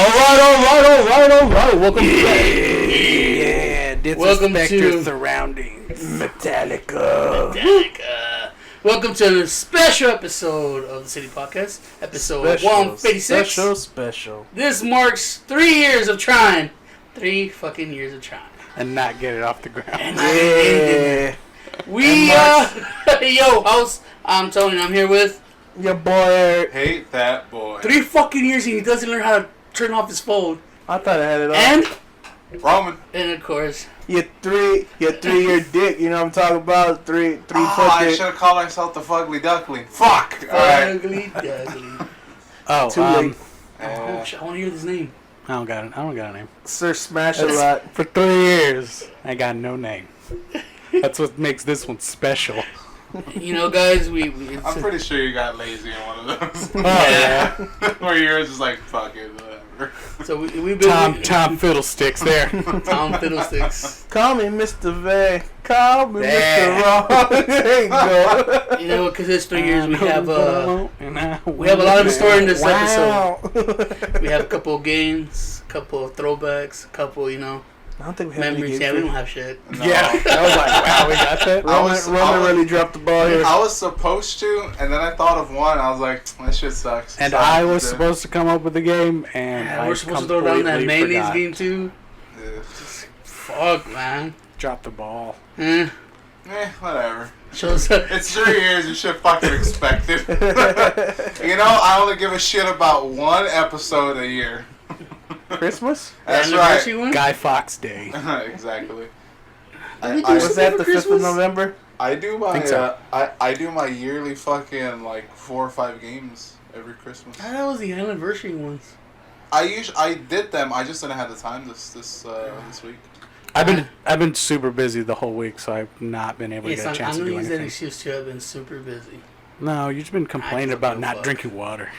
All right. Welcome Welcome to surroundings. Metallica. Welcome to a special episode of the City Podcast, episode 156. Special. This marks 3 years of trying. 3 fucking years of trying. And not get it off the ground. Yeah. Yo, house, I'm Tony, I'm here with Your boy Eric. Hate that boy. 3 fucking years and he doesn't learn how to turn off his phone. I thought I had it off. Roman. And of course, Your 3-year dick, you know what I'm talking about? Three foot I dick. should have called myself the Fugly Duckling. Fuck! Alright. ugly. Too late. I want to hear his name. I don't got a name. Sir Smash-A-Lot. For 3 years, I got no name. That's what makes this one special. You know, guys, I'm pretty sure you got lazy in one of those. Yeah. Where yours is like, fuck it, whatever. So we've been Tom Fiddlesticks there. Tom Fiddlesticks. Call me Mr. V. Call me Yeah. Mr. Wrong. There you go. You know, because it's 3 years, we have a lot in store in this episode. We have a couple of games, a couple of throwbacks, a couple, I don't think we have memories. any Yeah, games. we don't have shit. No. Yeah, I was like, wow, we got that. Roman really dropped the ball here. I was supposed to, and then I thought of one. I was like, that shit sucks. And So I was did. supposed to come up with the game, and I We're supposed to throw down that completely mayonnaise forgot. game too. Yeah. Fuck, man. Dropped the ball. Whatever. Shows up. It's 3 years, you should fucking expect it. I only give a shit about one episode a year. Christmas? That's anniversary right. one? Guy Fawkes Day. Exactly. Did I- we do Was something that for the 5th of Christmas? November? I do my Think so. I do my yearly fucking like 4 or 5 games every Christmas. That was the anniversary ones. I did them. I just didn't have the time this week. I've been super busy the whole week, so I've not been able to Yes, get a chance I'm to going do to use that anything. excuse to have been super busy. No, you've just been complaining don't about give a not fuck. drinking water.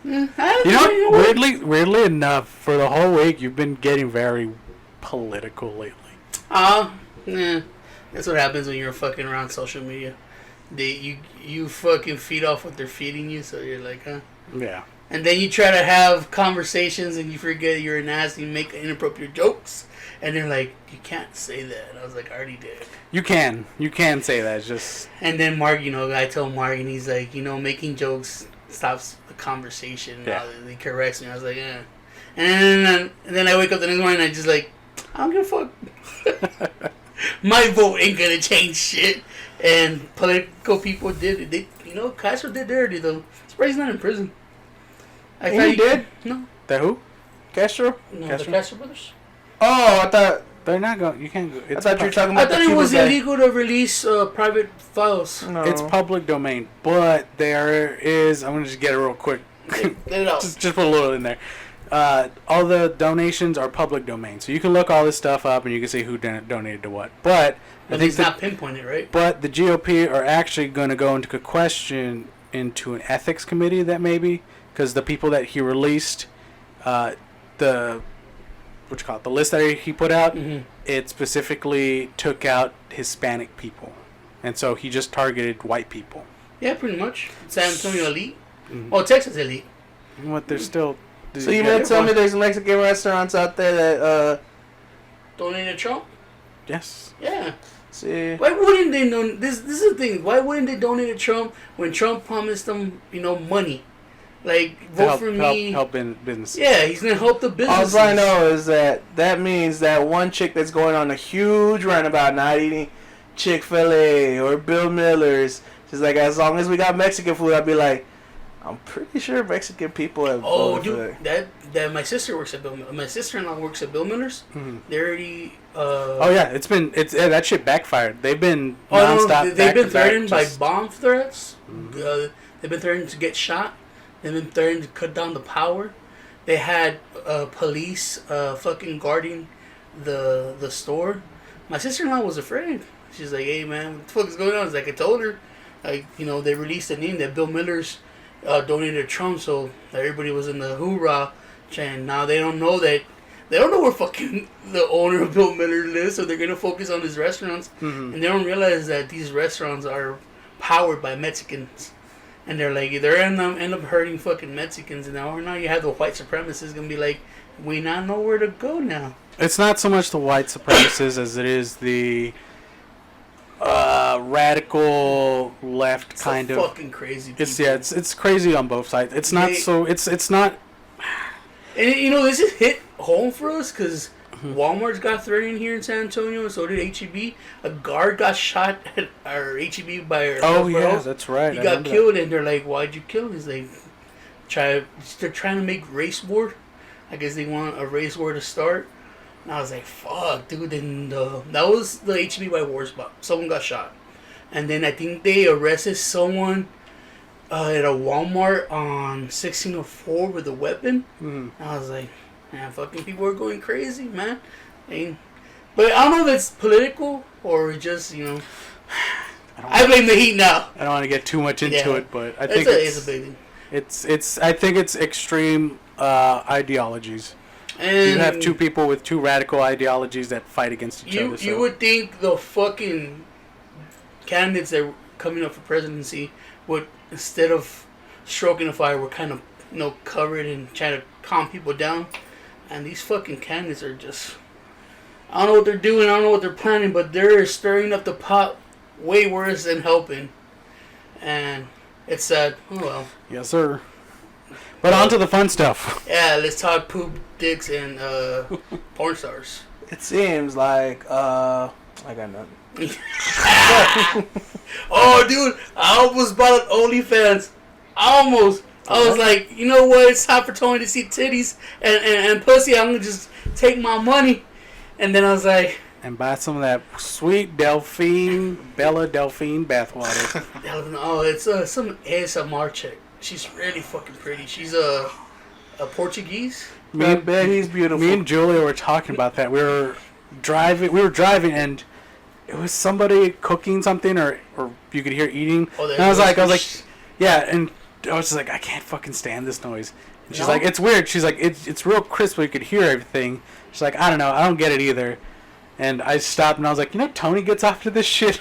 You You know, weirdly enough, for the whole week, you've been getting very political lately. Yeah. That's what happens when you're fucking around social media. You fucking feed off what they're feeding you, so you're like, huh? Yeah. And then you try to have conversations and you forget you're an ass and you make inappropriate jokes. And they're like, you can't say that. And I was like, I already did. You can say that. It's just... And then Mark, I told Mark and he's like, making jokes stops the conversation. Yeah. He corrects me. I was like, eh. And then I wake up the next morning and I just like, I don't give a fuck. My vote ain't gonna change shit. And political people did it. Castro did dirty though. Surprised he's not in prison. He did? No. The who? Castro? No, Castro? the Castro brothers. Oh, I thought... They're not going... You can't go... I thought you were talking I about thought the it was Cuba guy. illegal to release private files. No. It's public domain, but there is... I'm going to just get it real quick. Let it out. just put a little in there. All the donations are public domain, so you can look all this stuff up and you can see who donated to what. But I think it's not pinpointed, right? But the GOP are actually going to go into a question into an ethics committee that maybe because the people that he released, the list that he put out, it specifically took out Hispanic people, and so he just targeted white people. Yeah, pretty much. San Antonio elite. Oh, Texas elite. What they're still. So you meant to tell me there's Mexican restaurants out there that donated Trump? Yes. Yeah. See. Why wouldn't they know? This is the thing. Why wouldn't they donate to Trump when Trump promised them, money? Like, vote for me. Help in business. Yeah, he's gonna help the business. All I know is that means that one chick that's going on a huge run about not eating Chick-fil-A or Bill Miller's, she's like, as long as we got Mexican food, I'd be like, I'm pretty sure Mexican people have. Oh, dude, that my sister works at Bill. My sister-in-law works at Bill Miller's. Mm-hmm. They already. Oh yeah, that shit backfired. They've been nonstop. nonstop. They've been threatened by just... bomb threats. They've been threatened to get shot. They've been threatened to cut down the power. They had police fucking guarding the store. My sister-in-law was afraid. She's like, "Hey man, what the fuck is going on?" It's like I told her, they released the name that Bill Miller's donated to Trump, so everybody was in the hoorah chant. Now they don't know that. They don't know where fucking the owner of Bill Miller lives, so they're gonna focus on his restaurants, and they don't realize that these restaurants are powered by Mexicans. And they're like, they're end up hurting fucking Mexicans now. Or now you have the white supremacists gonna be like, we not know where to go now. It's not so much the white supremacists as it is the radical left It's kind of. fucking crazy. People. It's crazy on both sides. It's not it's not. And you know, this has hit home for us because Walmart's got threatened here in San Antonio, and so did HEB. A guard got shot at our HEB by our yeah, that's right. He got killed, and they're like, "Why'd you kill him?" He's like, they're trying to make race war. I guess they want a race war to start. And I was like, "Fuck, dude!" And that was the HEB by Warsbot. Someone got shot, and then I think they arrested someone at a Walmart on 1604 with a weapon. Mm-hmm. I was like, man, fucking people are going crazy, man. But I don't know if it's political or just, you know. I blame the heat now. I don't want to get too much into it, but I think it's a big thing. I think it's extreme ideologies. And you have two people with two radical ideologies that fight against each other. So. You would think the fucking candidates that were coming up for presidency would, instead of stroking the fire, were kind of, you know, covered and trying to calm people down. And these fucking candidates are just, I don't know what they're doing, I don't know what they're planning, but they're stirring up the pot way worse than helping. And it's sad. Oh well. Yes, sir. But on to the fun stuff. Yeah, let's talk poop, dicks, and porn stars. It seems like I got nothing. Oh, dude, I almost bought an OnlyFans. I was like, you know what? It's time for Tony to see titties and pussy. I'm gonna just take my money. And then I was like, and buy some of that sweet Bella Delphine bathwater. oh, it's some ASMR chick. She's really fucking pretty. She's a Portuguese. I bet he's beautiful. Me and Julia were talking about that. We were driving, and it was somebody cooking something, or you could hear eating. Oh, and I was like, yeah, and I was just like, I can't fucking stand this noise. And she's like, it's weird. She's like, it's real crisp, but you could hear everything. She's like, I don't know, I don't get it either. And I stopped, and I was like, you know, Tony gets off to this shit.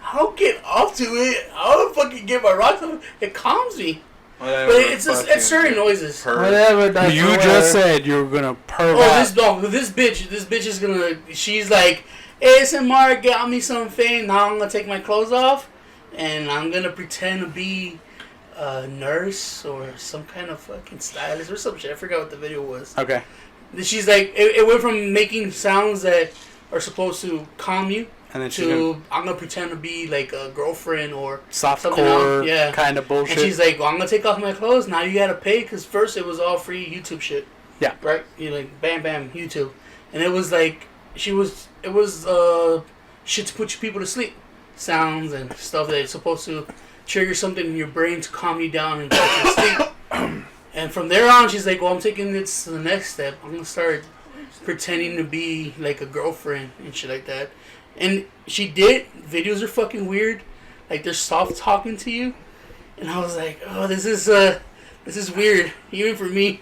I don't get off to it. I don't fucking get my rocks off. It calms me. Whatever, but it's certain noises. Whatever. You just said you were gonna purr. This bitch is gonna. She's like, ASMR got me some fame. Now I'm gonna take my clothes off, and I'm gonna pretend to be a nurse or some kind of fucking stylist or some shit. I forgot what the video was. Okay. She's like, it went from making sounds that are supposed to calm you, and then I'm gonna pretend to be like a girlfriend or softcore kind of bullshit. And she's like, well, I'm gonna take off my clothes. Now you gotta pay, because first it was all free YouTube shit. Yeah. Right? You're like, bam, bam, YouTube. And it was like, it was shit to put people to sleep. Sounds and stuff that's supposed to trigger something in your brain to calm you down and put you to sleep. And from there on, she's like, well, I'm taking this to the next step. I'm gonna start pretending to be like a girlfriend and shit like that. And she did. Videos are fucking weird. Like, they're soft talking to you. And I was like, oh, this is weird, even for me.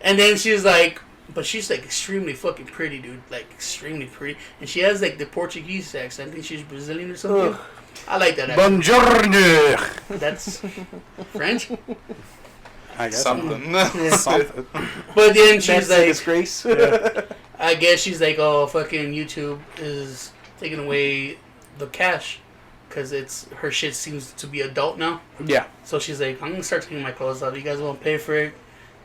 And then she was like, but she's like extremely fucking pretty, dude. Like, extremely pretty. And she has like the Portuguese accent. I think she's Brazilian or something. Ugh. I like that accent. Buongiorno. That's French? I guess something. Yeah. Something. But then she's like, disgrace. Yeah. I guess she's like, oh, fucking YouTube is taking away the cash because her shit seems to be adult now. Yeah. So she's like, I'm gonna start taking my clothes off. You guys want to pay for it?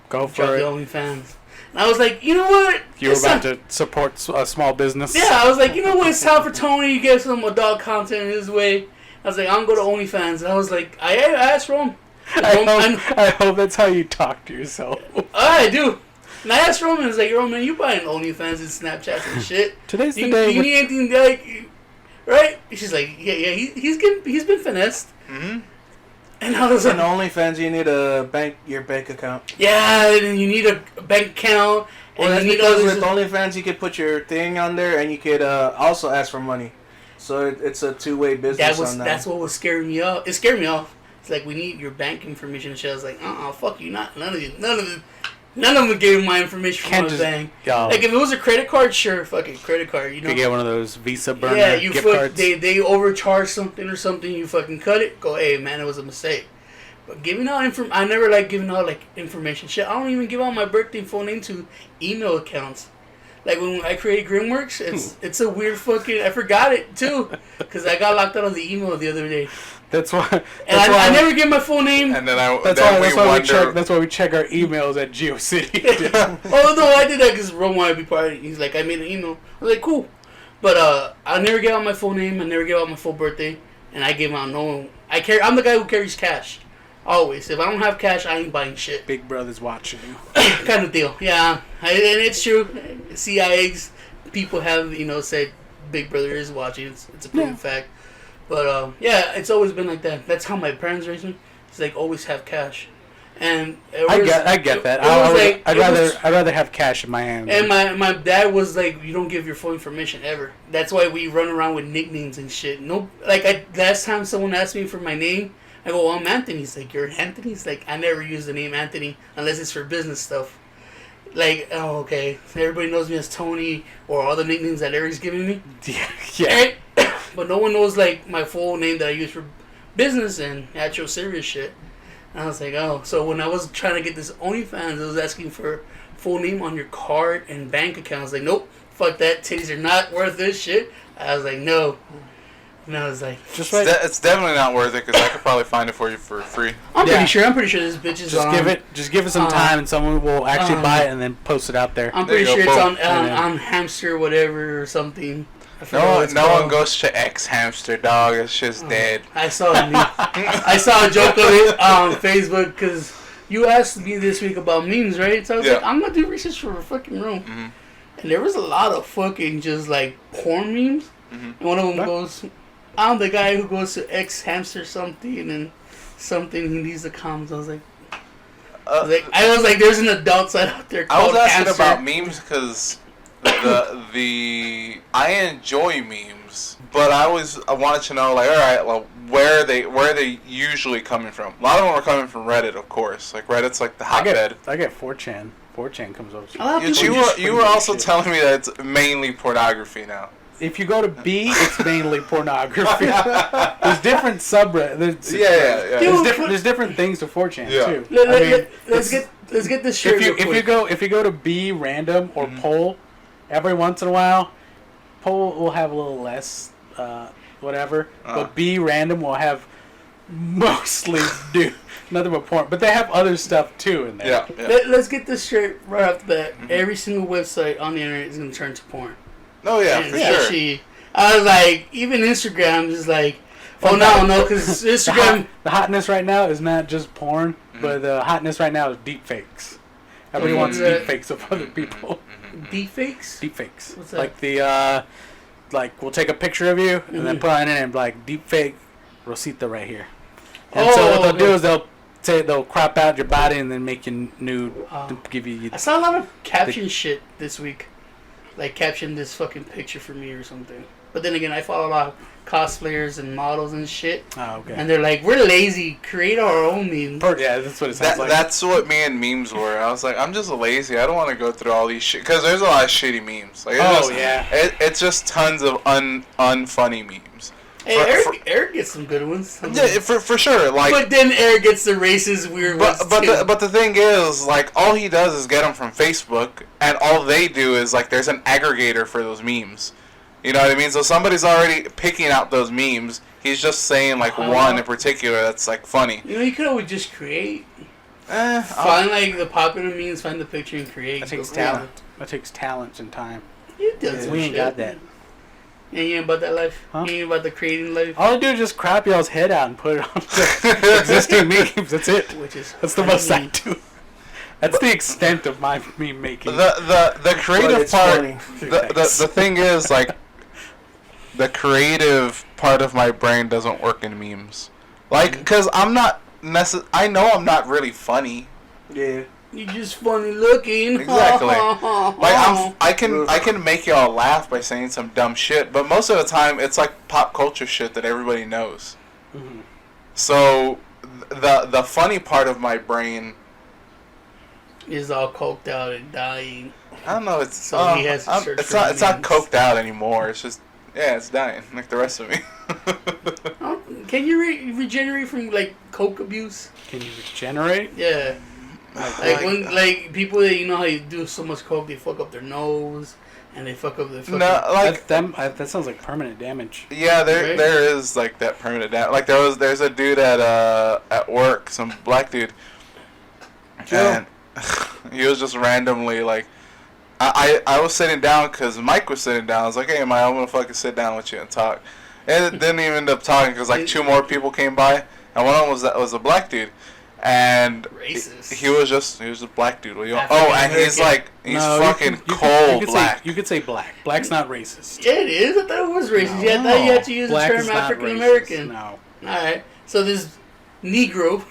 Go for it. The OnlyFans. And I was like, you know what? You were about to support a small business. Yeah, I was like, you know what? It's time for Tony to get some adult content his way. I was like, I'm gonna go to OnlyFans. And I was like, I asked Rome. I hope that's how you talk to yourself. I do. And I asked Roman, I was like, Roman, you buying OnlyFans and Snapchats and shit. Today's the day. Do you need anything like, right? She's like, yeah, he's been finessed. Mm-hmm. And I was like, in OnlyFans, you need your bank account. Yeah, and you need a bank account. Well, and that's you need because with OnlyFans, you could put your thing on there, and you could also ask for money. So it's a two-way business on that. That's what was scaring me off. It scared me off. It's like, we need your bank information and shit. I was like, fuck you, none of them gave me my information from my bank. Like, if it was a credit card, sure, fucking credit card, you know. You get one of those Visa burner gift cards. They overcharge something or something, you fucking cut it, go, hey, man, it was a mistake. But giving out I never like giving out like information. Shit, I don't even give out my birthday and full name to email accounts. Like when I created Grimworks, it's a weird fucking. I forgot it too, because I got locked out of the email the other day. That's why. And I never give my full name. And then That's why we check our emails at GeoCity. Oh no, I did that because Rome wanted to be part of it. He's like, I made an email. I was like, cool. But I never gave out my full name. I never gave out my full birthday, and I gave out no. I'm the guy who carries cash. Always. If I don't have cash, I ain't buying shit. Big Brother's watching you. Kind of deal. Yeah. And it's true. CIA's people have, said Big Brother is watching. It's a proven fact. But, yeah, it's always been like that. That's how my parents raised me. It's like, always have cash. And I get that. I'd rather have cash in my hand. And my dad was like, you don't give your full information ever. That's why we run around with nicknames and shit. No, last time someone asked me for my name, I go, well, I'm Anthony. He's like, you're Anthony? He's like, I never use the name Anthony unless it's for business stuff. Like, oh, okay. Everybody knows me as Tony or all the nicknames that Larry's giving me. Yeah. But no one knows, like, my full name that I use for business and actual serious shit. And I was like, oh. So when I was trying to get this OnlyFans, it was asking for full name on your card and bank account. I was like, nope, fuck that. Titties are not worth this shit. I was like, no. And I was like, it's definitely not worth it because I could probably find it for you for free. I'm pretty sure this bitch is just give it some time and someone will actually buy it and then post it out there. I'm pretty sure it's on Hamster whatever or something. No one goes to X Hamster, dog. It's just dead. I saw a joke of it on Facebook because you asked me this week about memes, right? So I was like, I'm gonna do research for a fucking room, and there was a lot of fucking just like porn memes. And one of them goes, I'm the guy who goes to X Hamster something and then something he needs the comments. I was like, there's an adult side out there called I was asking Hamster. about memes because I enjoy memes, but I wanted to know, like, all right, well, where are they usually coming from? A lot of them are coming from Reddit, of course. Like Reddit's like the hotbed. I get 4chan. 4chan comes up. You were also telling me that it's mainly pornography now. If you go to B, it's mainly pornography. There's different subreddits. There's different things to 4chan too. Let's get this straight. If you go to B random or poll, every once in a while, poll will have a little less whatever, but B random will have mostly nothing but porn, but they have other stuff too in there. Let's get this straight right off the bat. Every single website on the internet is going to turn to porn. Oh yeah, for sure. I was like, even Instagram is like, oh no, because Instagram. The hotness right now is not just porn, but the hotness right now is deep fakes. Everybody wants deep fakes of other people. Deep fakes? Deep fakes. What's that? Like we'll take a picture of you and then put it on it and be like, deep fake Rosita right here. And so what they'll do is they'll crop out your body and then make you nude to give you. I saw a lot of caption shit this week. Like, caption this fucking picture for me or something. But then again, I follow a lot of cosplayers and models and shit. Oh, okay. And they're like, we're lazy. Create our own memes. Yeah, that's what it sounds like. That's what me and memes were. I was like, I'm just lazy. I don't want to go through all these shit. Because there's a lot of shitty memes. Like, it's just tons of unfunny memes. Hey, Eric gets some good ones. Yeah, for sure. Like, but then Eric gets the racist weird ones too. But the thing is, like, all he does is get them from Facebook, and all they do is, like, there's an aggregator for those memes. You know what I mean? So somebody's already picking out those memes. He's just saying, like, one in particular that's, like, funny. You know, you could always just create. Find, like, the popular memes, find the picture, and create. That takes talent. That takes talent and time. You did We ain't got that. You ain't about that life? Huh? You ain't about the creating life? All I do is just crop y'all's head out and put it on the existing memes. That's it. That's the most I do. That's the extent of my meme making. The creative part, the thing is, like, the creative part of my brain doesn't work in memes. Like, because I'm not I know I'm not really funny. Yeah. You're just funny looking. Exactly. Like I can make y'all laugh by saying some dumb shit, but most of the time it's like pop culture shit that everybody knows. Mm-hmm. So the funny part of my brain is all coked out and dying. I don't know. It's so he has to search it's not coked out anymore. It's just it's dying like the rest of me. Can you regenerate from like coke abuse? Can you regenerate? Yeah. Like people that you know how you do so much coke, they fuck up their nose and they fuck up their fucking... No, like that sounds like permanent damage. yeah, Right? there is like that permanent damage. Like there's a dude at work, some black dude, and he was just randomly like, I was sitting down because Mike was sitting down. I was like, hey, Mike, I'm gonna fucking sit down with you and talk. And it didn't even end up talking because like 2 more people came by, and one of them was a black dude. And Racist. he was a black dude. And he's No, fucking you cold could black. You could say black. Black's not racist. Yeah, it is. I thought it was racist. No. Yeah, I thought you had to use Black the is term not African racist. American. No. Alright. So this Negro.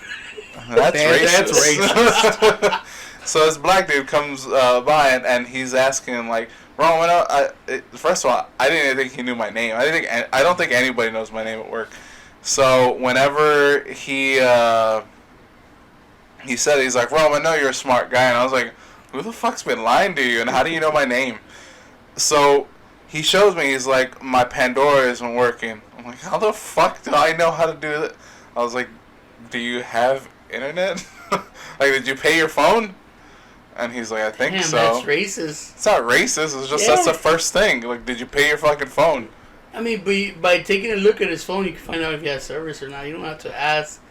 That's racist. That's racist. So this black dude comes by and he's asking like, Ron, first of all, I didn't even think he knew my name. I don't think anybody knows my name at work. So whenever he said it, he's like, Ron, I know you're a smart guy, and I was like, who the fuck's been lying to you, and how do you know my name? So he shows me, he's like, my Pandora isn't working. I'm like, how the fuck do I know how to do that? I was like, do you have internet? Like, did you pay your phone? And he's like, I think Damn, so. that's racist. It's not racist. It's just that's the first thing. Like, did you pay your fucking phone? I mean, by taking a look at his phone, you can find out if he has service or not. You don't have to ask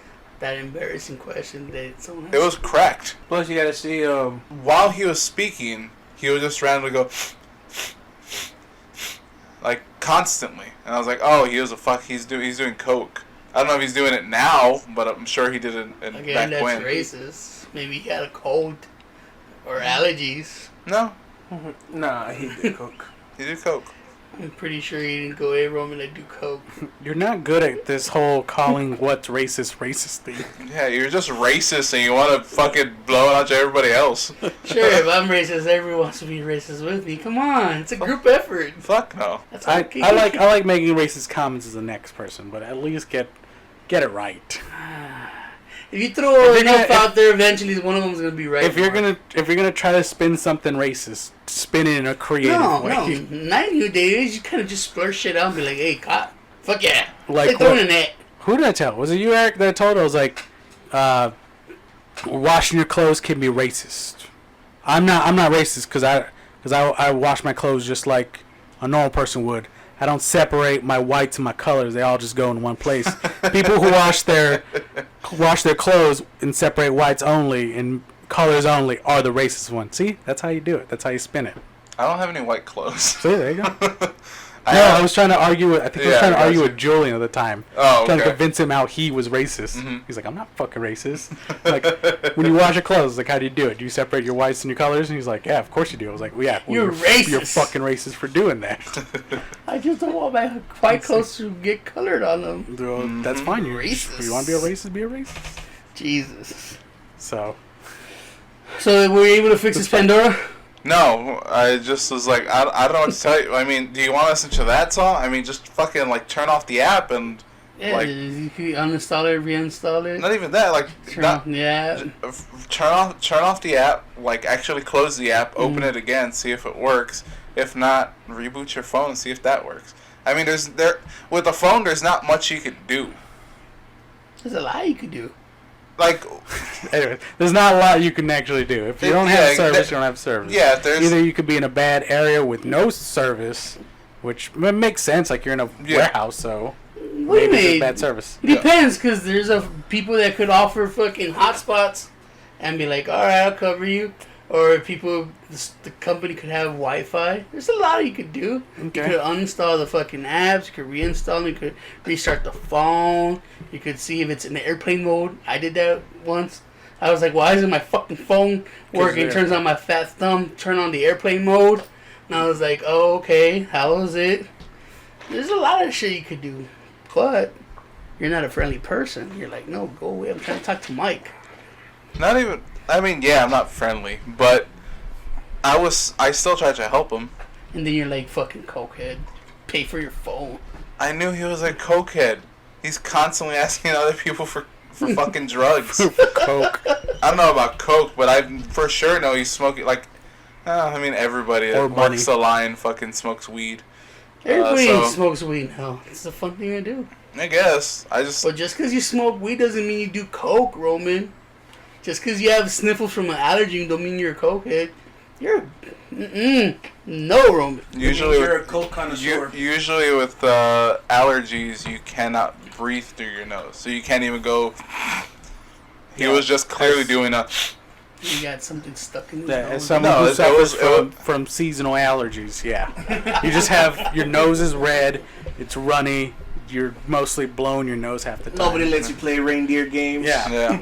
that embarrassing question that someone has. It was cracked. Plus, you gotta see. While he was speaking, he would just randomly go, like constantly, and I was like, oh, he's doing coke. I don't know if he's doing it now, but I'm sure he did it Again, back that's when. racist. Maybe he had a cold or allergies. No, Nah, he did coke. he did coke. I'm pretty sure he didn't go, hey, Roman, I do coke. You're not good at this whole calling what's racist thing. Yeah, you're just racist and you want to fucking blow it out to everybody else. Sure, if I'm racist, everyone wants to be racist with me. Come on, it's a group effort. Fuck no. That's I okay. like making racist comments as the next person, but at least get it right. If you throw If you're enough gonna- out there, eventually one of them's gonna be right. If you're Mark. gonna try to spin something racist, spin it in a creative way. Not new days. You kind of just splurge shit out and be like, "Hey, cop, fuck yeah!" Like throwing what? a net. Who did I tell? Was it you, Eric, that I told? I was like, washing your clothes can be racist. I'm not racist because I wash my clothes just like a normal person would. I don't separate my whites and my colors. They all just go in one place. People who wash their clothes and separate whites only and colors only are the racist ones. See? That's how you do it. That's how you spin it. I don't have any white clothes. See, there you go. I was trying to argue with. I think I was trying to argue with Julian at the time. Oh, Trying to okay. convince him how he was racist. Mm-hmm. He's like, I'm not fucking racist. Like, when you wash your clothes, like, how do you do it? Do you separate your whites and your colors? And he's like, yeah, of course you do. I was like, well, yeah. Well, You're racist. You're fucking racist for doing that. I just don't want my white clothes to get colored on them. Well, that's fine. You Racist. want to be a racist? Be a racist. Jesus. So, So were you able to fix this Pandora? No, I just was like, I don't know what to tell you. I mean, do you want to listen to that song? I mean, just fucking, like, turn off the app and, Yeah, like, you can uninstall it, reinstall it. not even that, like, Turn not, off the app. turn off the app, like, actually close the app, open it again, see if it works. If not, reboot your phone and see if that works. I mean, with the phone, there's not much you can do. There's a lot you could do. Like, anyway, there's not a lot you can actually do. If you don't have service, you don't have service. yeah, there's... Either you could be in a bad area with no service, which makes sense, like you're in a warehouse, so What do you maybe it's mean? just bad service. It depends, because there's people that could offer fucking hotspots and be like, alright, I'll cover you. Or people, the company could have Wi-Fi. There's a lot you could do. Okay. You could uninstall the fucking apps. You could reinstall them. You could restart the phone. You could see if it's in the airplane mode. I did that once. I was like, why isn't my fucking phone working? Turns on my fat thumb, turn on the airplane mode. And I was like, oh, okay, how is it? There's a lot of shit you could do. But you're not a friendly person. You're like, no, go away. I'm trying to talk to Mike. Not even... I mean, yeah, I'm not friendly, but I still tried to help him. And then you're like, fucking cokehead. Pay for your phone. I knew he was a cokehead. He's constantly asking other people for fucking drugs. Coke. I don't know about coke, but I for sure know he's smoking, like, I mean, everybody Or that money. works the line fucking smokes weed. Everybody so- smokes weed now. It's a fun thing to do. I guess. I just... But just because you smoke weed doesn't mean you do coke, Roman. Just because you have sniffles from an allergy don't mean you're a cokehead. You're no, Roman. Usually you're with, a coke connoisseur. usually with allergies, you cannot breathe through your nose. So you can't even go... He was just clearly doing a... You got something stuck in his Yeah, nose. as someone No, who it suffers was- from seasonal allergies, yeah. You just have, your nose is red, it's runny, you're mostly blowing your nose half the time. Nobody lets you play reindeer games. Yeah. Yeah.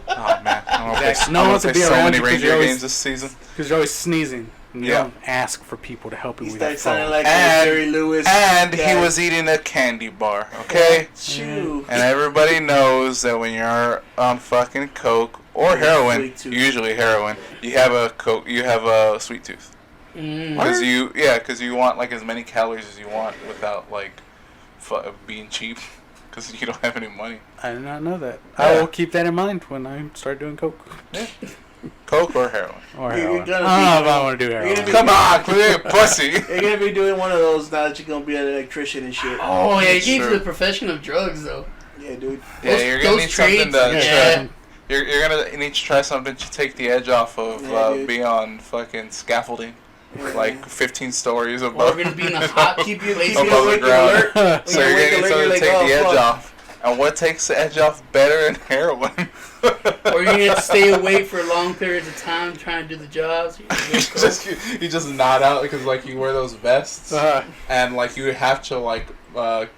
Oh, man. I'm going to Exactly. play, No I'm one gonna wants to play be so around many you 'cause reindeer you're always- games this season. Because you're always sneezing. And you Yeah. don't ask for people to help you He with your started sounding phone. like And- Jerry Lewis. And he guy. was eating a candy bar, okay? Chew. And everybody knows that when you're on fucking coke or heroin, Sweet tooth. usually heroin, you have a sweet tooth. Because you want like as many calories as you want without like being cheap, because you don't have any money. I did not know that. Yeah. I will keep that in mind when I start doing coke. Yeah. Coke or heroin. Or You're heroin. I gonna don't know be- if I want to do you're heroin. gonna be- Come on, quit being a pussy. You're gonna be doing one of those now that you're gonna be an electrician and shit. Oh, yeah, you get into True. the profession of drugs, though. Yeah, dude. Yeah, you're gonna those need something trades, to. yeah. You're gonna need to try something to take the edge off of Yeah, dude. being on fucking scaffolding, Yeah. like 15 stories Or above. we're going to be in a hot... Keep you Above the awake and ground. alert. So When you're you gonna need wake something to alert, take you're like, the oh, edge fuck. off. And what takes the edge off better than heroin? Or you're going to have to stay awake for long periods of time trying to do the jobs. you just nod out because like you wear those vests and like you have to like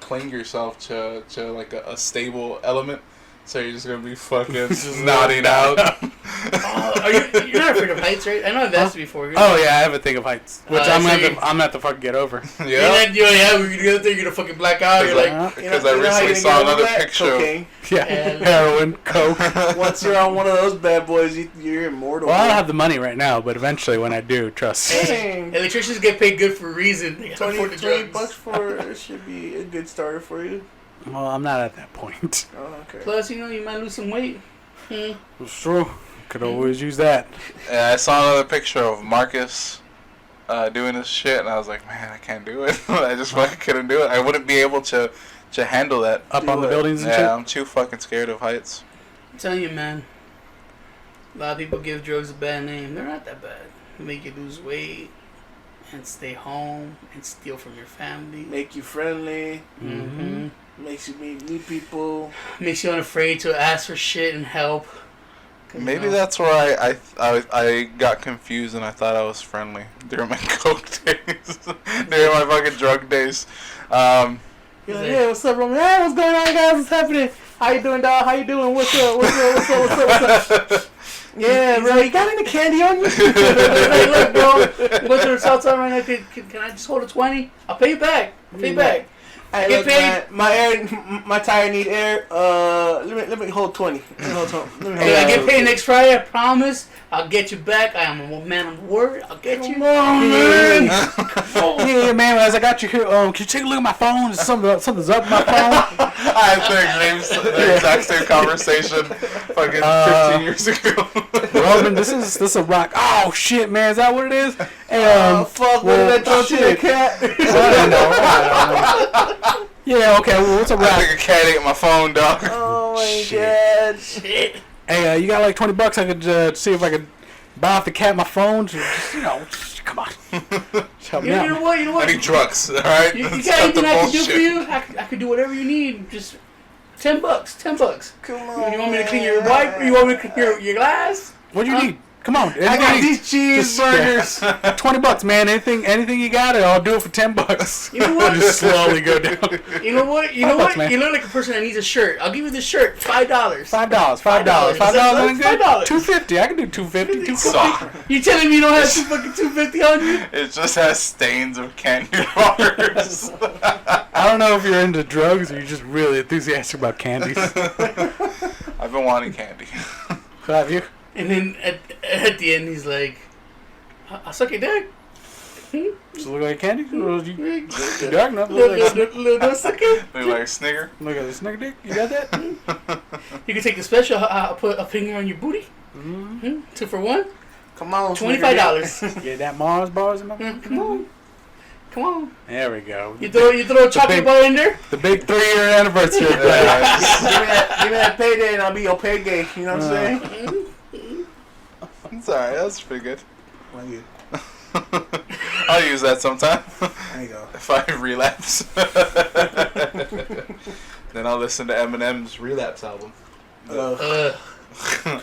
cling yourself to like a stable element. So you're just gonna be fucking just nodding out. You're not afraid of heights, right? I know I've asked you before. Oh, yeah, I have a thing of heights. Which so I'm you- gonna have to fucking get over. You're Yeah. like, we're gonna think you're gonna fucking black out. You're like, Because You I know how recently you saw get over another that? picture. Cocaine. Yeah, And- heroin, coke. Once you're on one of those bad boys, you're immortal. Well, I don't have the money right now, but eventually when I do, trust me. Dang. electricians get paid good for a reason. They can afford the 20 drugs. bucks for it should be a good starter for you. Well, I'm not at that point. Oh, okay. Plus, you might lose some weight. It's true. Could always use that. Yeah, I saw another picture of Marcus doing this shit, and I was like, man, I can't do it. I just fucking couldn't do it. I wouldn't be able to handle that. Up Do on the it. buildings and Yeah, I'm too fucking scared of heights. I'm telling you, man. A lot of people give drugs a bad name. They're not that bad. They make you lose weight and stay home and steal from your family. Make you friendly. Mm-hmm. Makes you meet new people. Makes you unafraid to ask for shit and help. 'Cause, Maybe you know, that's where I got confused and I thought I was friendly during my coke days, during my fucking drug days. You're like, hey, what's up, Roman? Hey, what's going on, guys? What's happening? How you doing, dog? How you doing? What's up? What's up? What's up? What's up? What's up? Yeah, bro. You got any candy on you? Hey, look, bro. I'm going to the south side right now. Can I just hold a 20? I'll pay you back. I'll pay you back. Hey, Get look, paid. man, my tire need air. Let me hold 20. Let me hold 20. Let me hold Hey, I get 20. paid next Friday. I promise. I'll get you back. I am a man of word. I'll get you. Come on, man. Yeah, man. As I got you here, can you take a look at my phone? Is something's up with my phone? I had the exact same conversation fucking 15 years ago. Roman, this is a rock. Oh shit, man. Is that what it is? Oh, fuck. What did I throw to the shit. cat? I don't know. Yeah. Okay. Well, what's a I rock? think a cat ate my phone, dog. Oh, my Shit. God. Shit. Hey, you got like $20? I could see if I could buy off the cat my phone. Just, come on. Just help me You out. know what? You know I what? need drugs, alright? You Stop got anything the I can do bullshit. for you? I could do whatever you need. Just $10. $10. Come on. You want me to clean your wipe? You want me to clean your glass? What do you need? Come on. I got these Just, cheeseburgers. $20, man. Anything you got, I'll do it for $10. You know what? Just slowly go down. You know what? You know $5, what? man. You look like a person that needs a shirt. I'll give you the shirt. $5. $5. $5. $5. $5 ain't good. $5. $2.50. I can do $2.50. $2.50. You telling me you don't have two fucking $2.50 on you? It just has stains of candy bars. I don't know if you're into drugs or you're just really enthusiastic about candies. I've been wanting candy. Have you? And then at the end, he's like, "I'll suck your dick." Does it look like candy? Or you Little dark enough? Look suck it. Look like a Snigger. at the snicker dick. You got that? You can take the special. I'll put a finger on your booty. Mm-hmm. 2 for $1. Come on. $25. Get that Mars bars in my Come on. Come on. There we go. You throw a chocolate big- bar in there? The big 3-year anniversary. give me that payday and I'll be your payday. You know what I'm saying? It's alright. That's pretty good. Thank you. I'll use that sometime. There you go. If I relapse. Then I'll listen to Eminem's Relapse album. I don't know.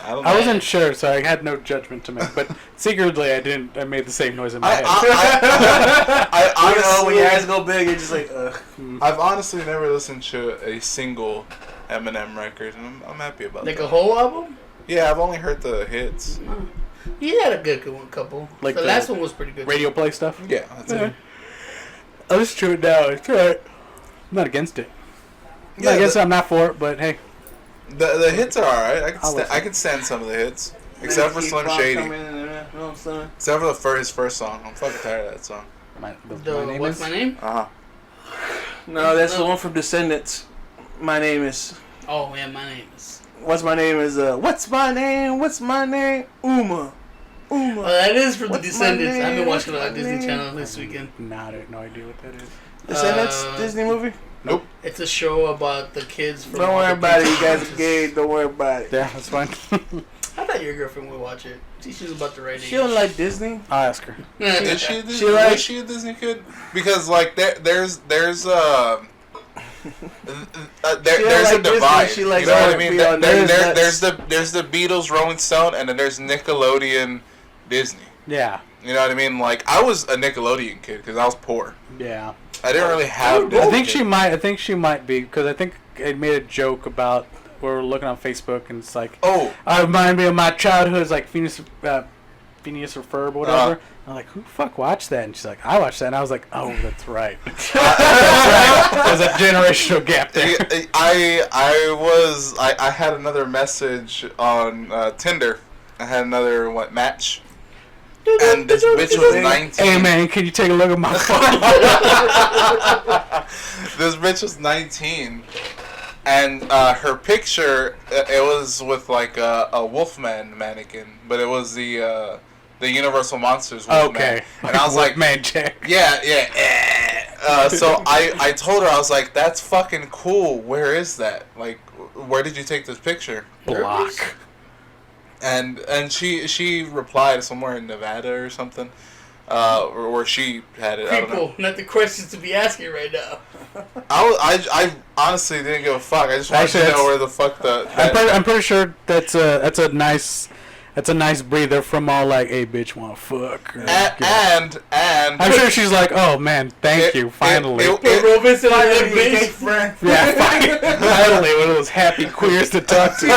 I wasn't sure, so I had no judgment to make. But secretly, I made the same noise in my head. I You know, when your eyes honestly, go big, you're just like, ugh. I've honestly never listened to a single Eminem record, and I'm happy about Like that. a whole album? Yeah, I've only heard the hits. He had a good one, couple. Like the the last one was pretty good. Radio play stuff. Yeah, that's Yeah. it. I'll listen to it now. It's alright. I'm not against it. I'm not against it. I'm not for it, but hey. The hits are alright. I'll listen. I can stand some of the hits, except for Slim Shady. Except for his first song. I'm fucking tired of that song. My name What's is? my name? No, that's the one from Descendants. My name is. Oh, yeah, my name is. What's my name is. What's my name? What's my name? Uma. Oh, that is from the What's my Descendants. I've been name? watching it What's on my Disney name? Channel this weekend. Nah, I have no idea what that is. Descendants? Disney movie? Nope. It's a show about the kids from. Don't all worry the about it. You pizza guys are houses. gay. Don't worry about it. Yeah, that's fine. I thought your girlfriend would watch it. She was about the right age. She don't like Disney. I'll ask her. Is she a Disney? She like- Was she a Disney kid? Because like there's there's a like divide. Disney, she likes you know what I R&B mean? on There's the Beatles, Rolling Stone, and then there's Nickelodeon, Disney. Yeah. You know what I mean? Like I was a Nickelodeon kid because I was poor. Yeah. I didn't really have. I Disney think kids. I think she might be, because I think I made a joke about, we were looking on Facebook and it's like, Oh, I remind me of my childhood. It's like Phineas or Ferb or whatever. I'm like, who the fuck watched that? And she's like, I watched that. And I was like, oh, that's right. That's right. There's a generational gap there. I had another message on Tinder. I had another match, and this bitch was 19. Hey man, can you take a look at my phone? This bitch was 19, and her picture it was with like a Wolfman mannequin, but it was the Universal Monsters Wolfman. Okay. And I was like, man, check. yeah. So I told her, I was like, that's fucking cool. Where is that? Like, where did you take this picture? Block. And she replied somewhere in Nevada or something, where she had it. I don't know. People, not the questions to be asking right now. I honestly didn't give a fuck. I just wanted Actually, to know where the fuck I'm pretty sure that's a nice breather from all like, hey bitch, wanna fuck? Or, and I'm sure she's like, oh man, thank you, finally. Put Robinson on that bitch. friend. Yeah, finally, one of those happy queers to talk to. Look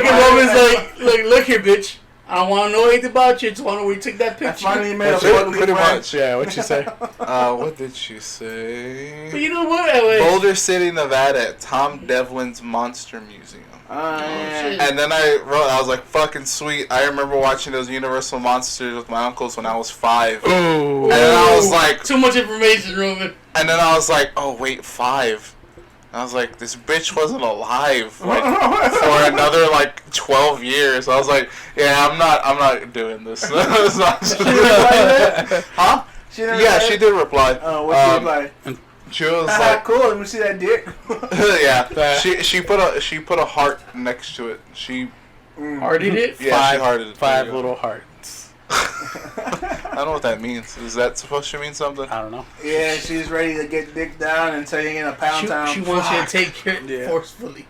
at Robin's like, look here, bitch. I don't want to know anything about you. I just want to where you took that I picture. finally made a Pretty fucking friend. much. Yeah, what'd you say? What did she But say? you know what? Wait. Boulder City, Nevada, at Tom Devlin's Monster Museum. shit. And then I was like, fucking sweet. I remember watching those Universal Monsters with my uncles when I was 5. Ooh. And then I was like, Too much information, Robin. and then I was like, oh wait, 5. I was like, this bitch wasn't alive like, for another like 12 years. I was like, yeah, I'm not doing this. It's not- huh? She didn't Yeah, reply? she did reply. Oh, what's she reply? She was Haha, like, cool. Let me see that dick. yeah. She put a heart next to it. She Already did? yeah, she hearted it. 5 There you go. little hearts. I don't know what that means. Is that supposed to mean something? I don't know. Yeah, she's ready to get dick down and tell you in a pound town. She wants you to take care of Yeah. it forcefully.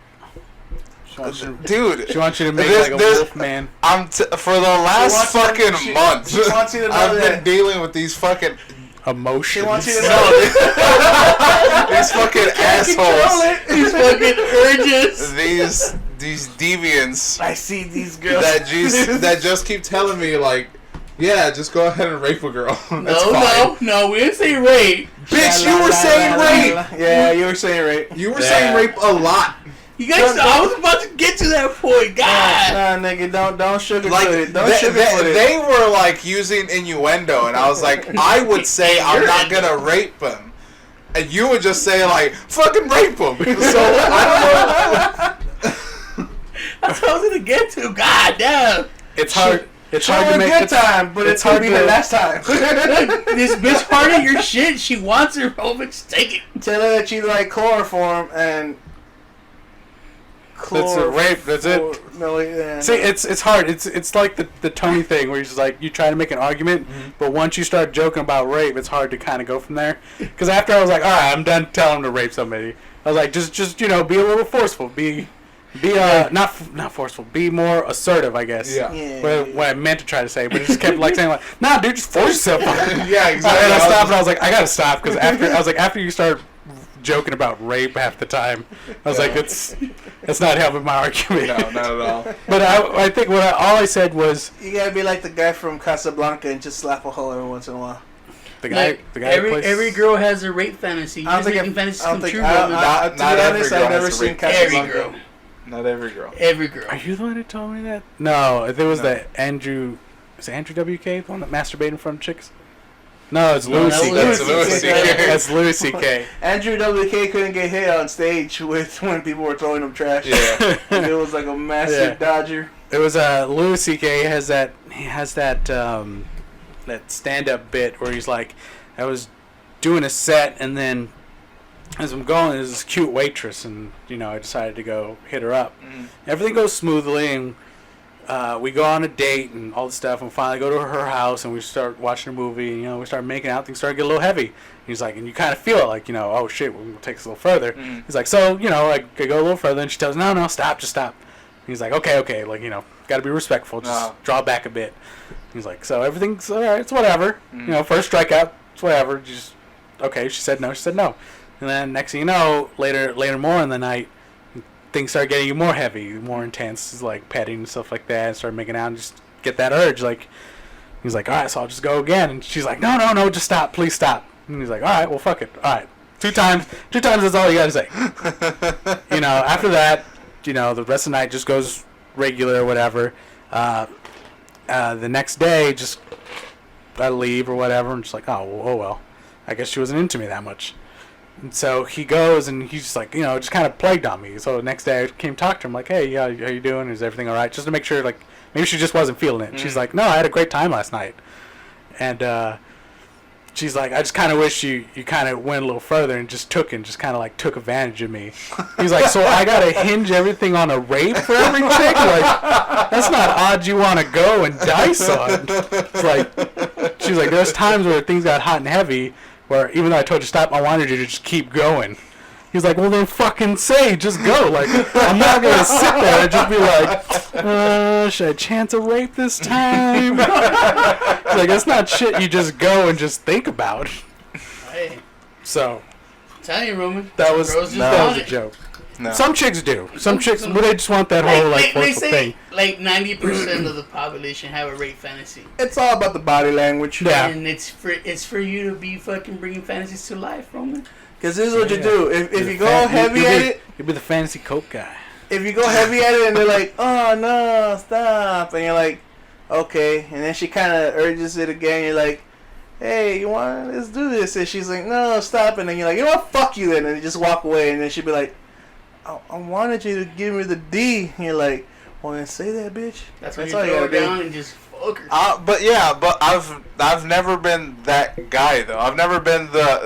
She wants you, Dude, she wants you to make There's- like a there's- wolf man. for the last wants you to- fucking she- month, she wants you to know I've been that- dealing with these fucking Emotions. She wants you to no, know. these fucking Control assholes, it. These fucking urges. these deviants I see these girls. that just keep telling me like, yeah, just go ahead and rape a girl. That's fine. No, we didn't say rape. Bitch, you were saying rape. Yeah, you were saying rape. You were saying rape a lot. You guys, I was about to get to that point. God. Nah, nigga, don't sugarcoat Like it. Don't they, sugarcoat it. they were like using innuendo, and I was like, I would say I'm not gonna rape him, and you would just say like, fucking rape him. So I That's what I was gonna get to. God damn. It's hard. It's Show hard her to a make good it's, time, but it's hard to be her last time. This bitch hard at your shit. She wants her home. Just take it. Tell her that you like chloroform and. That's a rape. That's it. No, yeah, See, it's hard. It's like the Tony thing where he's like you try to make an argument, but once you start joking about rape, it's hard to kind of go from there. Because after I was like, all right, I'm done telling him to rape somebody. I was like, just be a little forceful. Be not forceful. Be more assertive, I guess. Yeah. What I meant to try to say, but it just kept like saying like, nah, dude, just force yourself. Yeah, exactly. And I stopped, and I was like, I gotta stop because after you start joking about rape half the time, I was like, it's not helping my argument. No, not at all. But I think all I said was You gotta be like the guy from Casablanca and just slap a hole every once in a while. the guy. Every girl has a rape fantasy. I don't think Making fantasies come true. to be Not honest, every girl I've never has a seen rape Casablanca. Every girl. Not every girl. Every girl. Are you the one who told me that? No, it was No. that Andrew. Is it Andrew WK the one that masturbated in front of chicks? No, it's No, Louis that C.K. was That's Louis C.K. That's Louis C.K. Andrew WK couldn't get hit on stage with when people were throwing him trash. Yeah. And it was like a massive dodger. It was Louis C.K. He has that that stand-up bit where he's like, I was doing a set and then as I'm going, there's this cute waitress and I decided to go hit her up. Everything goes smoothly and we go on a date and all this stuff and finally go to her house and we start watching a movie and we start making out, things start to get a little heavy. He's like, and you kind of feel it like, oh shit, we'll take this a little further. He's like, so, like I go a little further and she tells me, no, stop, just stop. He's like, okay, like, gotta be respectful, just draw back a bit. He's like, so everything's alright, it's whatever. First strikeout, it's whatever, just, okay, she said no. And then next thing you know, later more in the night, things start getting more heavy, more intense. It's like petting and stuff like that. And start making out and just get that urge. Like he's like, all right, so I'll just go again. And she's like, no, just stop, please stop. And he's like, all right, well, fuck it, all right, two times. That's all you gotta say. After that, the rest of the night just goes regular or whatever. The next day, just I leave or whatever, and just like, oh well, I guess she wasn't into me that much. And so he goes and he's just like, just kind of plagued on me. So the next day I came talk to him like, hey, yeah, how you doing? Is everything all right? Just to make sure, like, maybe she just wasn't feeling it. She's like, no, I had a great time last night. And she's like, I just kind of wish you kind of went a little further and just took advantage of me. He's like, so I got to hinge everything on a rape for every chick? Like, that's not odds you want to go and dice on. It's like, she's like, there's times where things got hot and heavy where even though I told you to stop, I wanted you to just keep going. He's like, well then fucking just go. Like, I'm not going to sit there and just be like, should I chance a rape this time? He's like, that's not shit you just go and just think about. Hey. So. Tell you, Roman. That was a it. joke. No. Some chicks do. Some chicks, well, they just want that whole, they forceful say thing. like 90% of the population have a rape fantasy. It's all about the body language. Yeah. And it's for you to be fucking bringing fantasies to life, Roman. Because this is what you do. If you go heavy at it, you'll be the fantasy coke guy. if you go heavy at it and they're like, oh no, stop, and you're like, okay, and then she kind of urges it again, you're like, hey, let's do this, and she's like, no, stop, and then you're like, you know what, fuck you then, and you just walk away, and then she'd be like, I wanted you to give me the D, and you're like, well then say that, bitch. That's when all you you throw her gotta do. down and just fuck her. But I've never been that guy though. I've never been the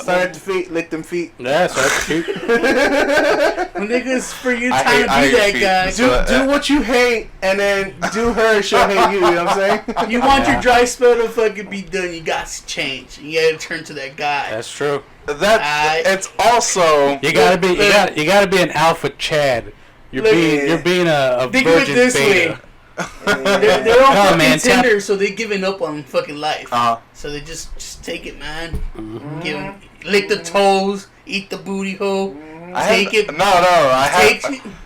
Start at the feet, lick them feet. Yeah, so that's cute. When niggas for you I trying to hate be that feet. guy. So, Do what you hate, and then do her, she'll hate you, you know what I'm saying? You want your dry spell to fucking be done, you got to change. You gotta turn to that guy. That's true. it's also You gotta be an alpha Chad. You're being a Think of it virgin this beta. way. They're on fucking man, Tinder, so they giving up on fucking life. Uh-huh. So they just take it, man. Give 'em- lick the toes, eat the booty hole.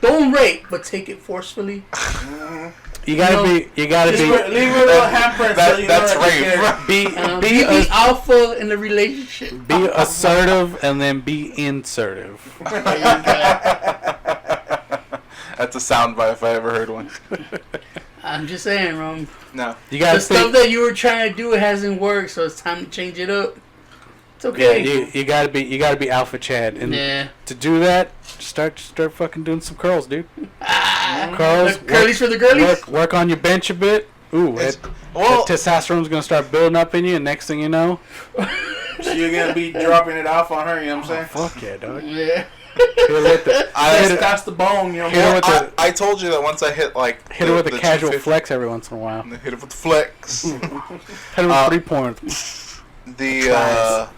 Don't rape, but take it forcefully. You gotta be. Leave her a little handprint so you that's know that you rape. Be Be the alpha in the relationship. be assertive and then be insertive. There you go. That's a soundbite if I ever heard one. I'm just saying, Rom. No. You gotta The stuff that you were trying to do hasn't worked, so it's time to change it up. It's okay. Yeah, you gotta be alpha Chad, and Yeah. to do that, start fucking doing some curls, dude. Ah, Curls, the curlies for the girlies. Work on your bench a bit. Ooh, well, the testosterone's gonna start building up in you, and next thing you know, So you're gonna be dropping it off on her. You know what I'm saying? fuck yeah, dog. Yeah. Hit her with the, That's the bone. You know what Hit her I'm with saying? the- I told you that once I hit like hit her with the a casual 250 flex every once in a while. Hit it with the flex. Hit her with 3 points. The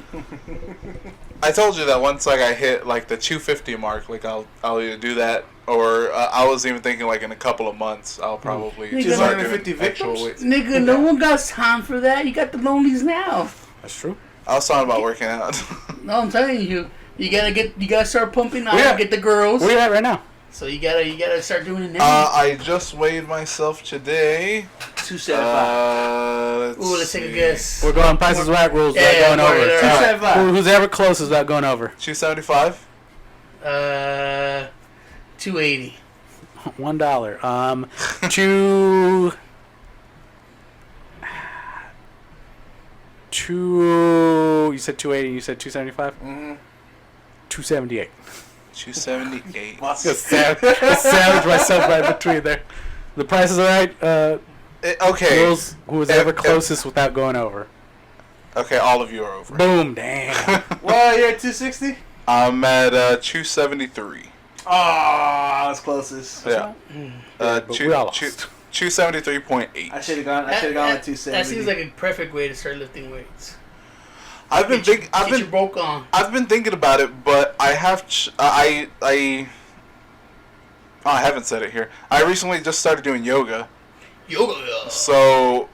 I told you that once like I hit like the 250 mark, like I'll either do that or I was even thinking like in a couple of months I'll probably Nigga, start 250 doing actual victims? weights. Nigga, no one got time for that. You got the lonelies now. That's true. I was talking about working out. No, I'm telling you. You gotta start pumping out, Yeah. get the girls. Where you at right now? So you gotta start doing it now. I just weighed myself today. 275. Let's take a guess. We're going Prices Right rules without Yeah, going over. yeah, All yeah. right. 275. Who's ever closest without going over? 275. 280. $1. Two. You said 280. You said 275. Mm-hmm. 278. 278. I sandwich myself right between there. The Price is Right. Okay. Rules. Who was ever closest without going over? Okay, all of you are over. Boom. Damn. Well, you're at 260. I'm at 273. Oh, I was closest. Yeah. But we all lost. 273.8. I should have gone. with 270. That seems like a perfect way to start lifting weights. I've been Get your broke on. I've been thinking about it, but I have I haven't said it here. I recently just started doing yoga. Yoga. So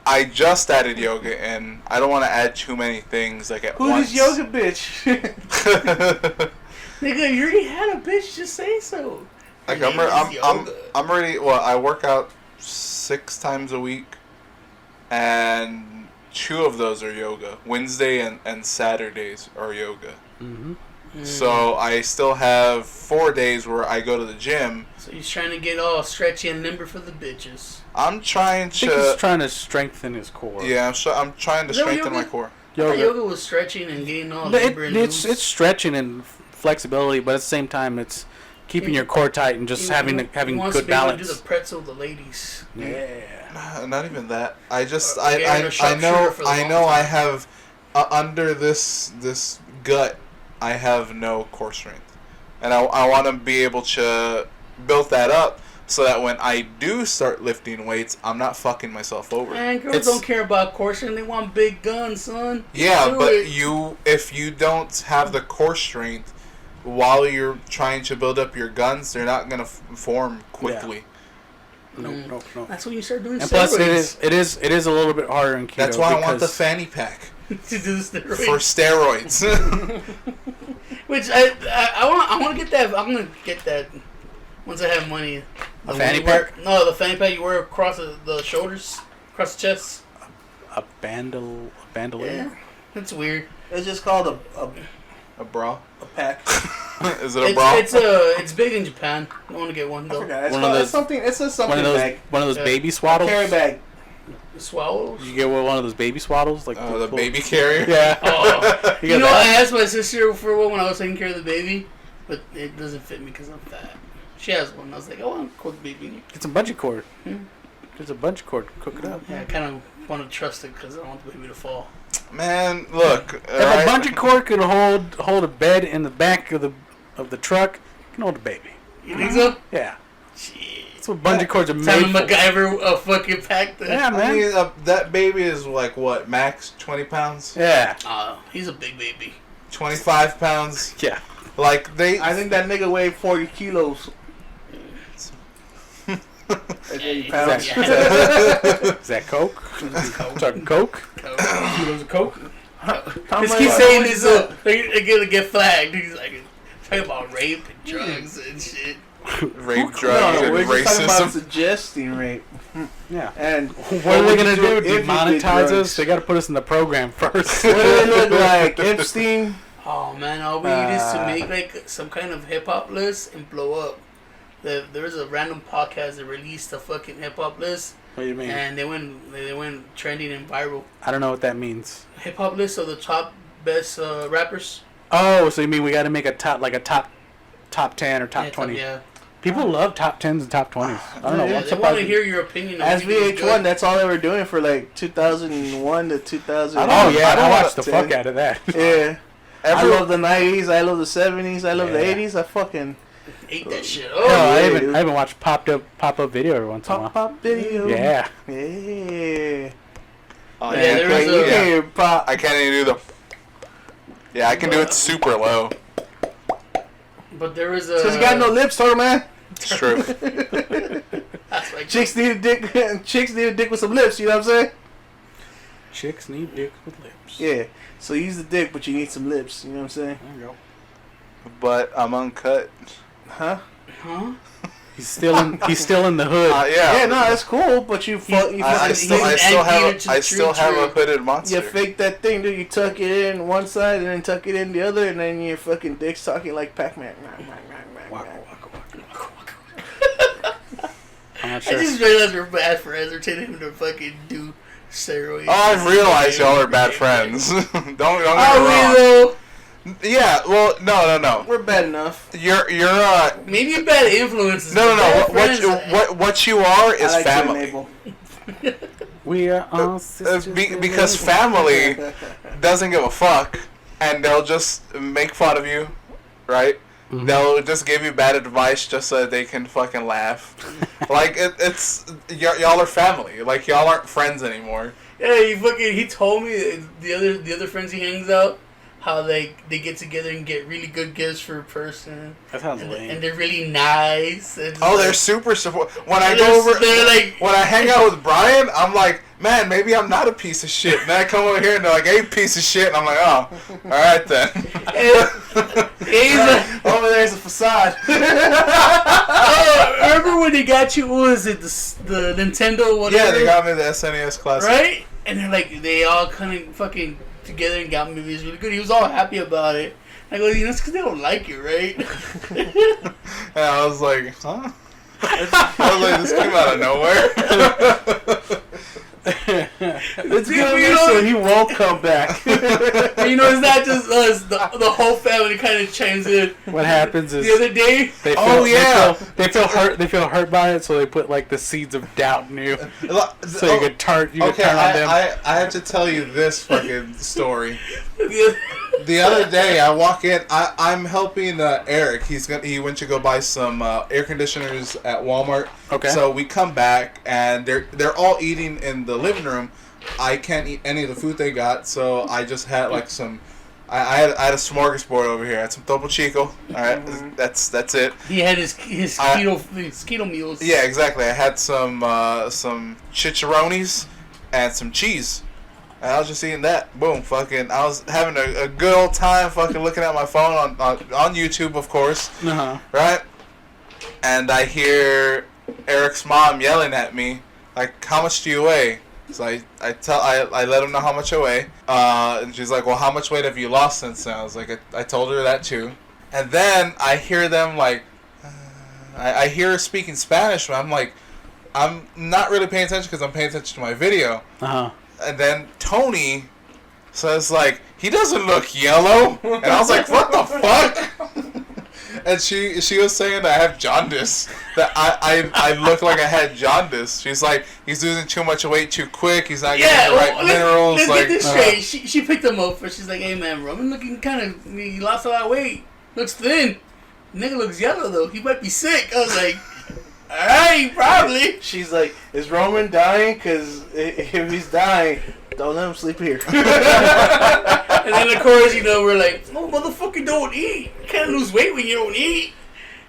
I just added yoga, and I don't want to add too many things like at Who's once. this yoga bitch? Nigga, you already had a bitch. Just say so. Like Your I'm name is I'm yoga. I'm ready. Well, I work out 6 times a week, and 2 of those are yoga. Wednesday and Saturdays are yoga. Mm-hmm. So I still have 4 days where I go to the gym. So he's trying to get all stretchy and limber for the bitches. I'm trying I think he's to. trying to strengthen his core. Yeah, I'm trying to Is that what strengthen my yoga- core. I thought yoga was stretching and getting all But limber and it's loose. stretching and flexibility, but at the same time, it's keeping your core tight and just having He wants good to be able to balance. do the pretzel of the ladies. Yeah. Not even that. I just getting a I sharpshooter know for the I long know I time. have under this gut I have no core strength, and I want to be able to build that up so that when I do start lifting weights, I'm not fucking myself over. Man, girls It's- don't care about core strength. They want big guns, son. Yeah, Do but it. if you don't have the core strength while you're trying to build up your guns, they're not gonna form quickly. No. That's when you start doing And steroids. plus, it is a little bit harder in keto. That's why I want the because- fanny pack to do steroids. for steroids. Which I want to get that. I'm gonna get that once I have money. A The fanny one you wear- pack? No, the fanny pack you wear across the shoulders, across the chest. a bandolier. Yeah, that's weird. It's just called A bra? a pack. Is it a bra? It's big in Japan. I want to get one I though. forgot. It's, One of called, those- it's something. It's a something bag. One of those Yeah. baby swaddles. Carry bag. Swallows. You get one of those baby swaddles, like The baby carrier? Yeah. Oh, You you got know, that? I asked my sister for one when I was taking care of the baby, but it doesn't fit me because I'm fat. She has one. I was like, I want a cold baby. It's a bungee cord. Hmm. There's a bungee cord. Cook it up. Yeah, I kind of want to trust it because I don't want the baby to fall. Man, look. If a bungee cord could hold a bed in the back of the truck, it can hold a baby. You think so? Yeah. Shit. That's what bungee cords are Tell made him for. MacGyver fucking packed the. Yeah, I man. mean, that baby is like what, max 20 pounds? Yeah. He's a big baby. 25 pounds? Yeah. Like, I think that nigga weighed 40 kilos. Yeah, Is yeah. Is that Coke? Talking Coke? Kilos of coke. How Just much- keep saying this. They're gonna get flagged. He's like talking about rape and drugs and shit. rape, drugs, and we're just talking about racism. suggesting rape. Yeah. And What are they would gonna you do? if you did Demonetize drugs? us? They gotta put us in the program first. What do they look like? Epstein? Oh man, all we need is to make like some kind of hip hop list and blow up. There was a random podcast that released a fucking hip hop list, What do you mean? and they went trending and viral. I don't know what that means. Hip hop list of the top best rappers. Oh, so you mean we gotta make a top 10 or top Yeah, 20? Yeah. People love top 10s and top 20s. I don't know Yeah, what's they want to hear your opinion. On As anything VH1, good. that's all they were doing for like 2001 to 2000. Oh yeah, I don't I watched the 10. fuck out of that. Yeah. I Every- love the 90s. I love the 70s. I love the Yeah. 80s. I fucking Hate that shit. Hell, Oh, I yeah, even dude. I even watch pop up video every once in a while. pop video. Yeah. Yeah. Oh, Yeah, yeah, there I was can't- a- You can't hear pop. I can't even do the. Yeah, I can do it super low. but there was a. Because you got no lips, turtle man. It's true. That's like Chicks need a dick. Chicks need a dick with some lips. You know what I'm saying? Chicks need dicks with lips. Yeah. So use the dick, but you need some lips. You know what I'm saying? There you go. But I'm uncut. Huh? Huh? He's still in the hood. Yeah. Yeah, no, that's cool. But you fuck. You I fucking still, I he's still have, anteater to I the still tree have a tree. hooded monster. You fake that thing, dude. You tuck it in one side and then tuck it in the other, and then your fucking dick's talking like Pac-Man. Waka, waka, waka. I'm not I sure. just realized we're bad friends. We're telling him to fucking do steroids. Oh, I've realized y'all are bad friends. don't get me wrong. Are we though? Yeah, well, no. We're bad enough. You're Maybe bad influences. no. but bad What you are is I like to family. enable. We are all sisters. Because family doesn't give a fuck, and they'll just make fun of you, right? Mhm. They'll just give you bad advice just so that they can fucking laugh. Like it's y'all are family. Like y'all aren't friends anymore. Yeah, he told me the other friends he hangs out how they get together and get really good gifts for a person. That sounds And lame. they're really nice. And Oh, they're like, super support. When I they're- go over, they're like- when I hang out with Brian, I'm like, man, maybe I'm not a piece of shit. And then I come over here and they're like, hey, piece of shit. And I'm like, oh, all right then. he's like, Over there's a facade. oh, remember when they got you? What was it? The Nintendo whatever? Yeah, they got me the SNES Classic. right. And they're like, they all kind of fucking together and got me. It was really good. He was all happy about it. I go, you know, it's because they don't like you, right? And I was like, huh? I was like, this came out of nowhere. It's You gonna be know- so he won't come back. And you know, it's not just us. The whole family kind of chimes in. What happens is The other day, they feel, Oh, yeah. they feel hurt. They feel hurt by it, so they put like the seeds of doubt in you, so you could turn. You could Okay, turn on them. I have to tell you this fucking story. the The other day, I walk in. I'm helping Eric. He went to go buy some air conditioners at Walmart. Okay. So we come back and they're all eating in the living room. I can't eat any of the food they got, so I just had like some. I had a smorgasbord over here. I had some Topo Chico. All right, that's it. he had his keto meals. Yeah, exactly. I had some chicharrones and some cheese. And I was just eating that. Boom, fucking. I was having a good old time fucking looking at my phone on YouTube, of course. Uh-huh. Right? And I hear Eric's mom yelling at me, like, how much do you weigh? So I let him know how much I weigh. And she's like, well, how much weight have you lost since then? I was like, I told her that too. And then I hear them like, I hear her speaking Spanish, but I'm like, I'm not really paying attention because I'm paying attention to my video. Uh-huh. And then Tony says like, he doesn't look yellow. And I was like, what the fuck? And she was saying that I have jaundice. That I look like I had jaundice. She's like, he's losing too much weight too quick. He's not getting the right minerals. Let's Like, get this straight. She picked him up first. She's like, hey man, Roman looking kind of, he lost a lot of weight. Looks thin. Nigga looks yellow though. He might be sick. I was like, alright, probably. She's like, is Roman dying? Because if he's dying, don't let him sleep here. And then of course, you know, we're like, no, motherfucker, don't eat. You can't lose weight when you don't eat.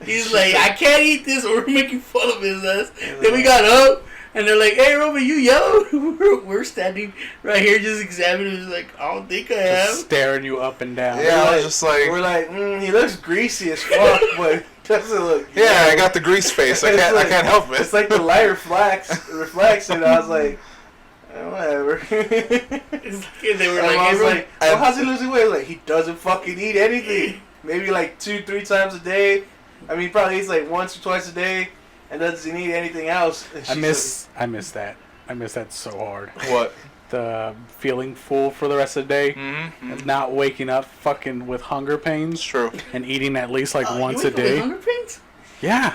He's like, I can't eat this, or we're making fun of his ass. Then we got up, and they're like, hey, Roman, you yellow? We're standing right here just examining. He's like, I don't think I Just am. staring you up and down. yeah, I was just like, We're like, he looks greasy as fuck, but doesn't look. yeah, I got the grease face. I It's can't like- I can't help it. It's like the light reflects, and I was like, whatever. And they were And like, I hey, was Roman, like, well, how's he losing weight? Like, he doesn't fucking eat anything. Maybe like 2-3 times a day. I mean, he probably eats like once or twice a day, and doesn't eat anything else. And I she's miss that. I miss that so hard. What? The feeling full for the rest of the day, Mm-hmm. and not waking up fucking with hunger It's pains, true. and eating at least like once you a wake up with day. hunger pains? Yeah.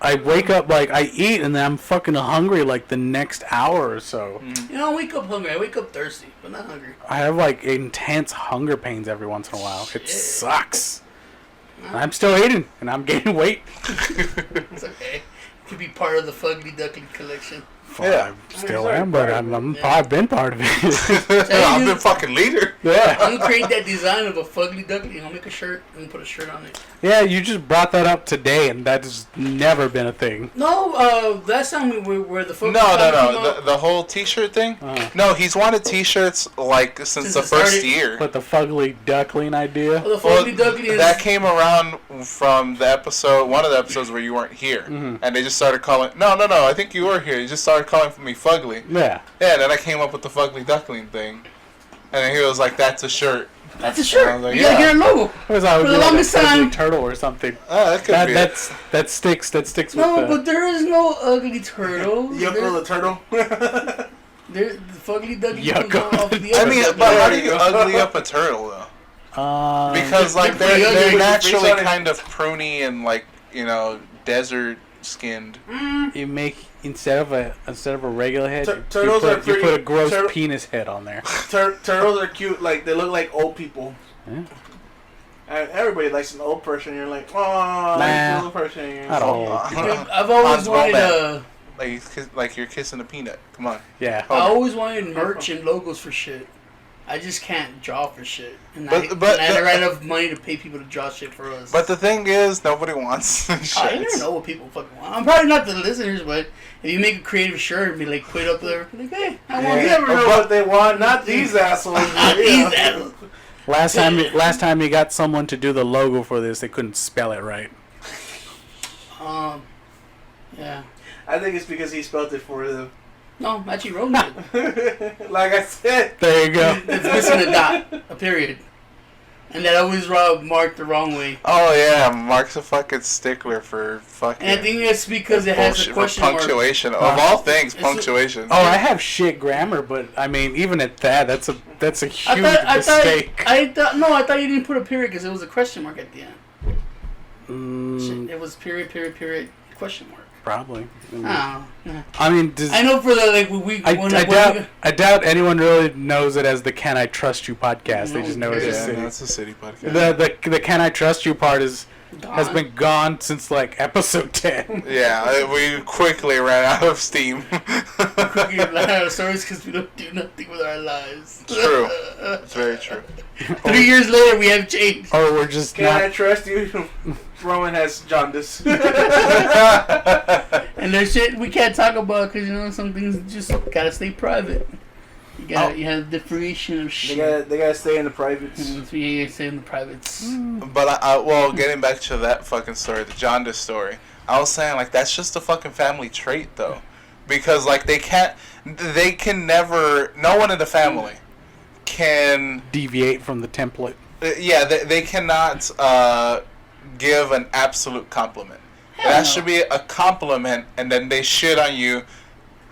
I wake up like I eat and then I'm fucking hungry like the next hour or so. You know, I wake up hungry. I wake up thirsty, but not hungry. I have like intense hunger pains every once in a while. It sucks. And I'm still eating and I'm gaining weight. It's okay. You could be part of the Fugly Duckling collection. I still am, but I've been part of it. I've been fucking leader. Yeah. I'm gonna create that design of a Fugly Duckling. I'll make a shirt and put a shirt on it. Yeah, you just brought that up today, and that has never been a thing. No, last time we were the Fugly No. The whole T-shirt thing. No, he's wanted T-shirts like since the first year. But the Fugly Duckling idea. Well, the Fugly Duckling is... That came around from the episode, one of the episodes where you weren't here, and they just started calling. No. I think you were here. You just started calling me Fugly. Yeah. Yeah. Then I came up with the Fugly Duckling thing, and then he was like, "That's a shirt." That's a shirt. I was like, You gotta get a logo. It was like, For the longest time. turtle or something. That could be it. That sticks. That sticks with No, the... but there is no ugly turtle. Yucko the turtle. The Fugly Duckling Yucko. comes off the I other mean, duckling. but how do you ugly up a turtle though? Because like they're pretty they're ugly. naturally kind of pruny and like desert skinned. You make instead of a regular head, Turtles you are put pretty- a gross tur- penis head on there. Turtles are cute. Like they look like old people. Yeah. And everybody likes an old person. You're like, oh, Nah, an old person. not old. I've always Hans wanted Moleman. Like you're kissing a peanut. Come on. Yeah. I always wanted merch and logos for shit. I just can't draw for shit. And I don't have enough money to pay people to draw shit for us. But the thing is, nobody wants shit. I never know what people fucking want. I'm probably not the listeners, but if you make a creative shirt and be like, put it up there, be like, hey, I want You that. never know what they want. Not these assholes. These assholes. Last time you got someone to do the logo for this, they couldn't spell it right. Yeah. I think it's because he spelled it for them. No, actually wrote it. Like I said. There you go. It's missing a dot, a period. And that always marked the wrong way. Oh yeah, Mark's a fucking stickler for fucking. And I think it's because it has a question mark. Punctuation. Of all things, punctuation. Oh, I have shit grammar, but I mean, even at that, that's a huge mistake. I thought you didn't put a period because it was a question mark at the end. Shit, it was period, question mark. Probably. Oh. I mean, I know for the I doubt anyone really knows it as the "Can I Trust You" podcast. They just know it's a Yeah, city. that's a city podcast. The "Can I Trust You" part has Gone. been gone since like episode 10. Yeah, we quickly ran out of steam. We ran out of stories because we don't do nothing with our lives. True. It's very true. 3 years later, we have changed. Or we're just Can I not. trust you? Roman has jaundice. And there's shit we can't talk about because some things just gotta stay private. You have differentiation of shit. They gotta stay in the privates. You gotta stay in the privates. But getting back to that fucking story, the jaundice story, I was saying like that's just a fucking family trait though, because like they can never, no one in the family can Deviate from the template. they cannot give an absolute compliment. That should be a compliment, and then they shit on you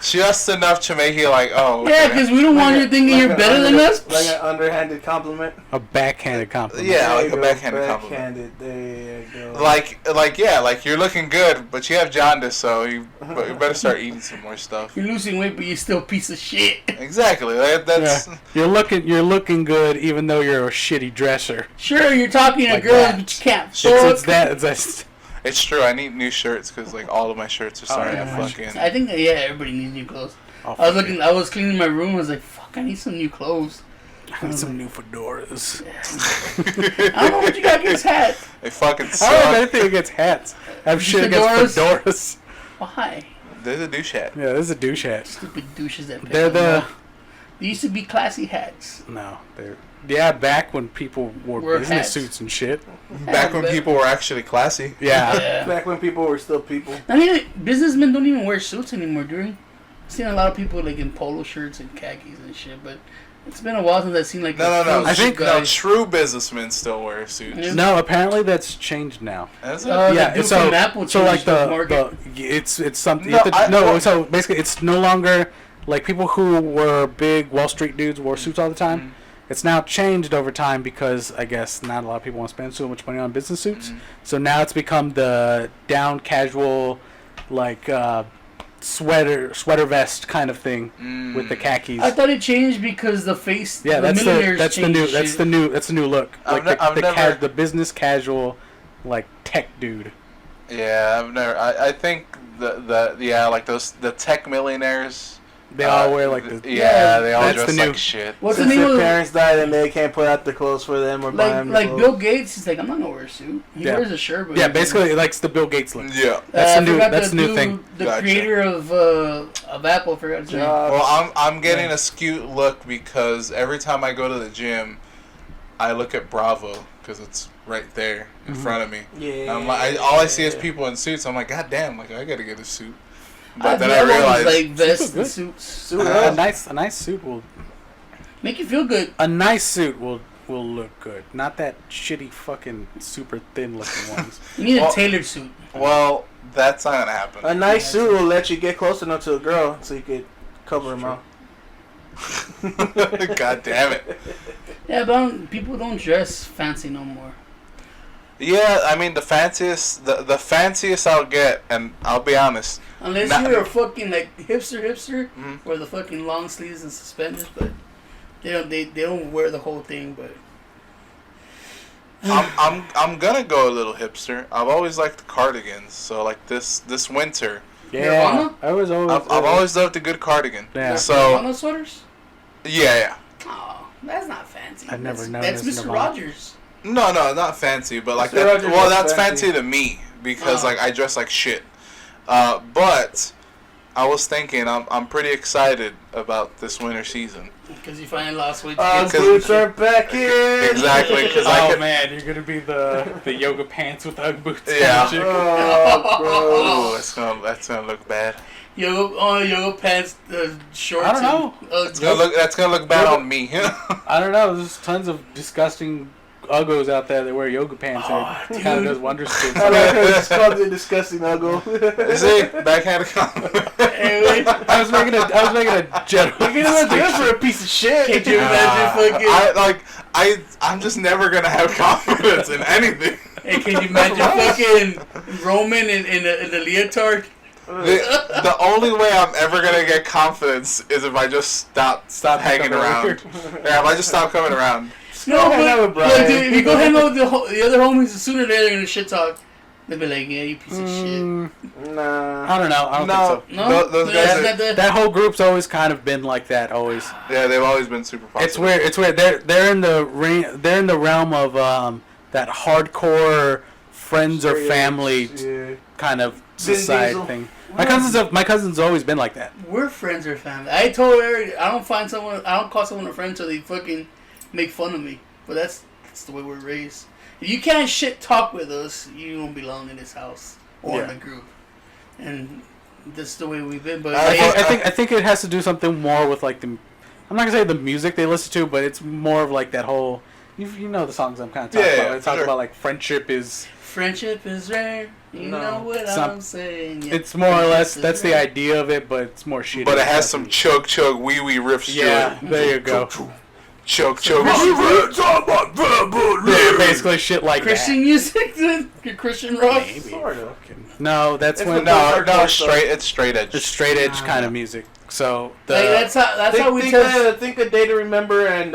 just enough to make you like, oh. Yeah, because we don't want you thinking you're better than us. Like an underhanded compliment. A backhanded compliment. Yeah, like There a you backhanded go. compliment. There you go. Like you're looking good, but you have jaundice, so you better start eating some more stuff. You're losing weight, but you're still a piece of shit. Exactly. That's You're looking good, even though you're a shitty dresser. Sure, you're talking to Like girls, that. but you can't It's fuck. that's It's true. I need new shirts because like all of my shirts are starting to fucking. I think everybody needs new clothes. Oh, I was cleaning my room. I was like, fuck, I need some new clothes. I need some new fedoras. I don't know what you got against hats. They fucking I don't have suck. anything against hats. I have shit against fedoras. Why? They're the douche hat. Yeah, this is a douche hat. Stupid douches that. They're the They used to be classy hats. no. They're back when people wore Wear business hats. suits and shit. Back when people were actually classy. Yeah. Yeah. Back when people were still people. I mean, businessmen don't even wear suits anymore, do they? I've seen a lot of people like in polo shirts and khakis and shit, but it's been a while since I've seen like No. I think true businessmen still wear suits. Yeah. No, apparently that's changed now. Is it? Yeah, dude so from Apple so like changed the market. it's something. No, So basically, it's no longer like people who were big Wall Street dudes wore suits all the time. It's now changed over time because I guess not a lot of people want to spend so much money on business suits. Mhm. So now it's become the down casual, like sweater vest kind of thing with the khakis. I thought it changed because the face. Yeah, the that's millionaires the changed new shit. that's the new look. I've Like I've never- the business casual, like tech dude. Yeah, I've never. I think like the tech millionaires. They all wear like the Yeah, they all that's dress the new- like shit. What's Since the name their of parents died and they can't put out the clothes for them or buy them the like clothes. Bill Gates? He's like, I'm not gonna wear a suit. He Yeah. wears a shirt. But Yeah, basically it likes the Bill Gates look. Yeah. That's the new forgot that's the new thing. The Gotcha. creator of Apple, forgot his name. Well, I'm getting a skewed look because every time I go to the gym, I look at Bravo because it's right there in front of me. Yeah. I'm like, all I see is people in suits. I'm like, God damn, like I gotta get a suit. But then I I've always realized, like vests good. and suits. Suit A up. nice suit will Make you feel good. will look good. Not that shitty fucking super thin looking ones. You need Well- a tailored suit. well, that's not gonna happen. A nice suit will let you get close enough to a girl so you could cover them out. God damn it. Yeah, but people don't dress fancy no more. Yeah, I mean the fanciest I'll get, and I'll be honest. Unless Not- you're a fucking like hipster, Mhm. wear the fucking long sleeves and suspenders, but they don't wear the whole thing. But I'm gonna go a little hipster. I've always liked cardigans, so like this winter, Yeah, Nirvana? I've always loved a good cardigan. Yeah. So Nirvana sweaters? yeah. Oh, that's not fancy. I've never known That's this Mr. Nirvana. Rogers. No, not fancy, but like Mr. that. Rogers Well, was that's fancy. fancy to me because Oh. like I dress like shit. But I was thinking I'm pretty excited about this winter season. Because you finally lost weight. Boots are back in. Exactly, because I Oh could. man, you're gonna be the yoga pants with Ugg boots. Yeah. kind of chick. Oh, Ooh, that's gonna look bad. Yoga pants, shorts. I don't know. That's gonna look bad on me. I don't know. There's tons of disgusting uggos out there that wear yoga pants. and it kind of does wonders to I them. like how it's called the disgusting uggo. See, backhanded compliment. Anyway, I was making a general. You're gonna look good for a piece of shit. can't you imagine fucking? I'm just never gonna have confidence in anything. Hey, can you imagine fucking Roman in the leotard? The only way I'm ever gonna get confidence is if I just stop hanging coming around. over Yeah, if I just stop coming around. No, hang out with but Brian. dude, if you go hang out with the other homies, sooner or later they're gonna shit talk. They'll be like, yeah, you piece of shit. Nah. I don't know. I don't No, think No, those No, guys that's are, not the- so. That whole group's always kind of been like that. Always. yeah, they've always been super popular. It's weird. It's weird. They're in the realm of that hardcore friends or family Yeah. kind of Vin society Diesel. thing. My cousin's always been like that. We're friends or family. I told Eric, I don't call someone a friend until they fucking make fun of me. But that's the way we're raised. If you can't shit talk with us, you don't belong in this house or in Yeah. a group. And that's the way we've been. But I think it has to do something more with like the. I'm not gonna say the music they listen to, but it's more of like that whole. You know the songs I'm kind of talking Yeah, about. yeah, They talk sure. about like friendship is. friendship is rare. You No. know what It's not- I'm saying. Yeah. It's more or less Friendship is that's the rare. idea of it, but it's more shitty. But it has some chug wee riffs Yeah, to it. there you go. Chug. Yeah, basically shit like Christian music, dude? Your Christian rock. that. Maybe. Sort of. No, that's It's when the No, hardcore straight. It's straight edge. it's straight edge Nah. kind of music. So the Like, that's how we test. Think a Day to Remember and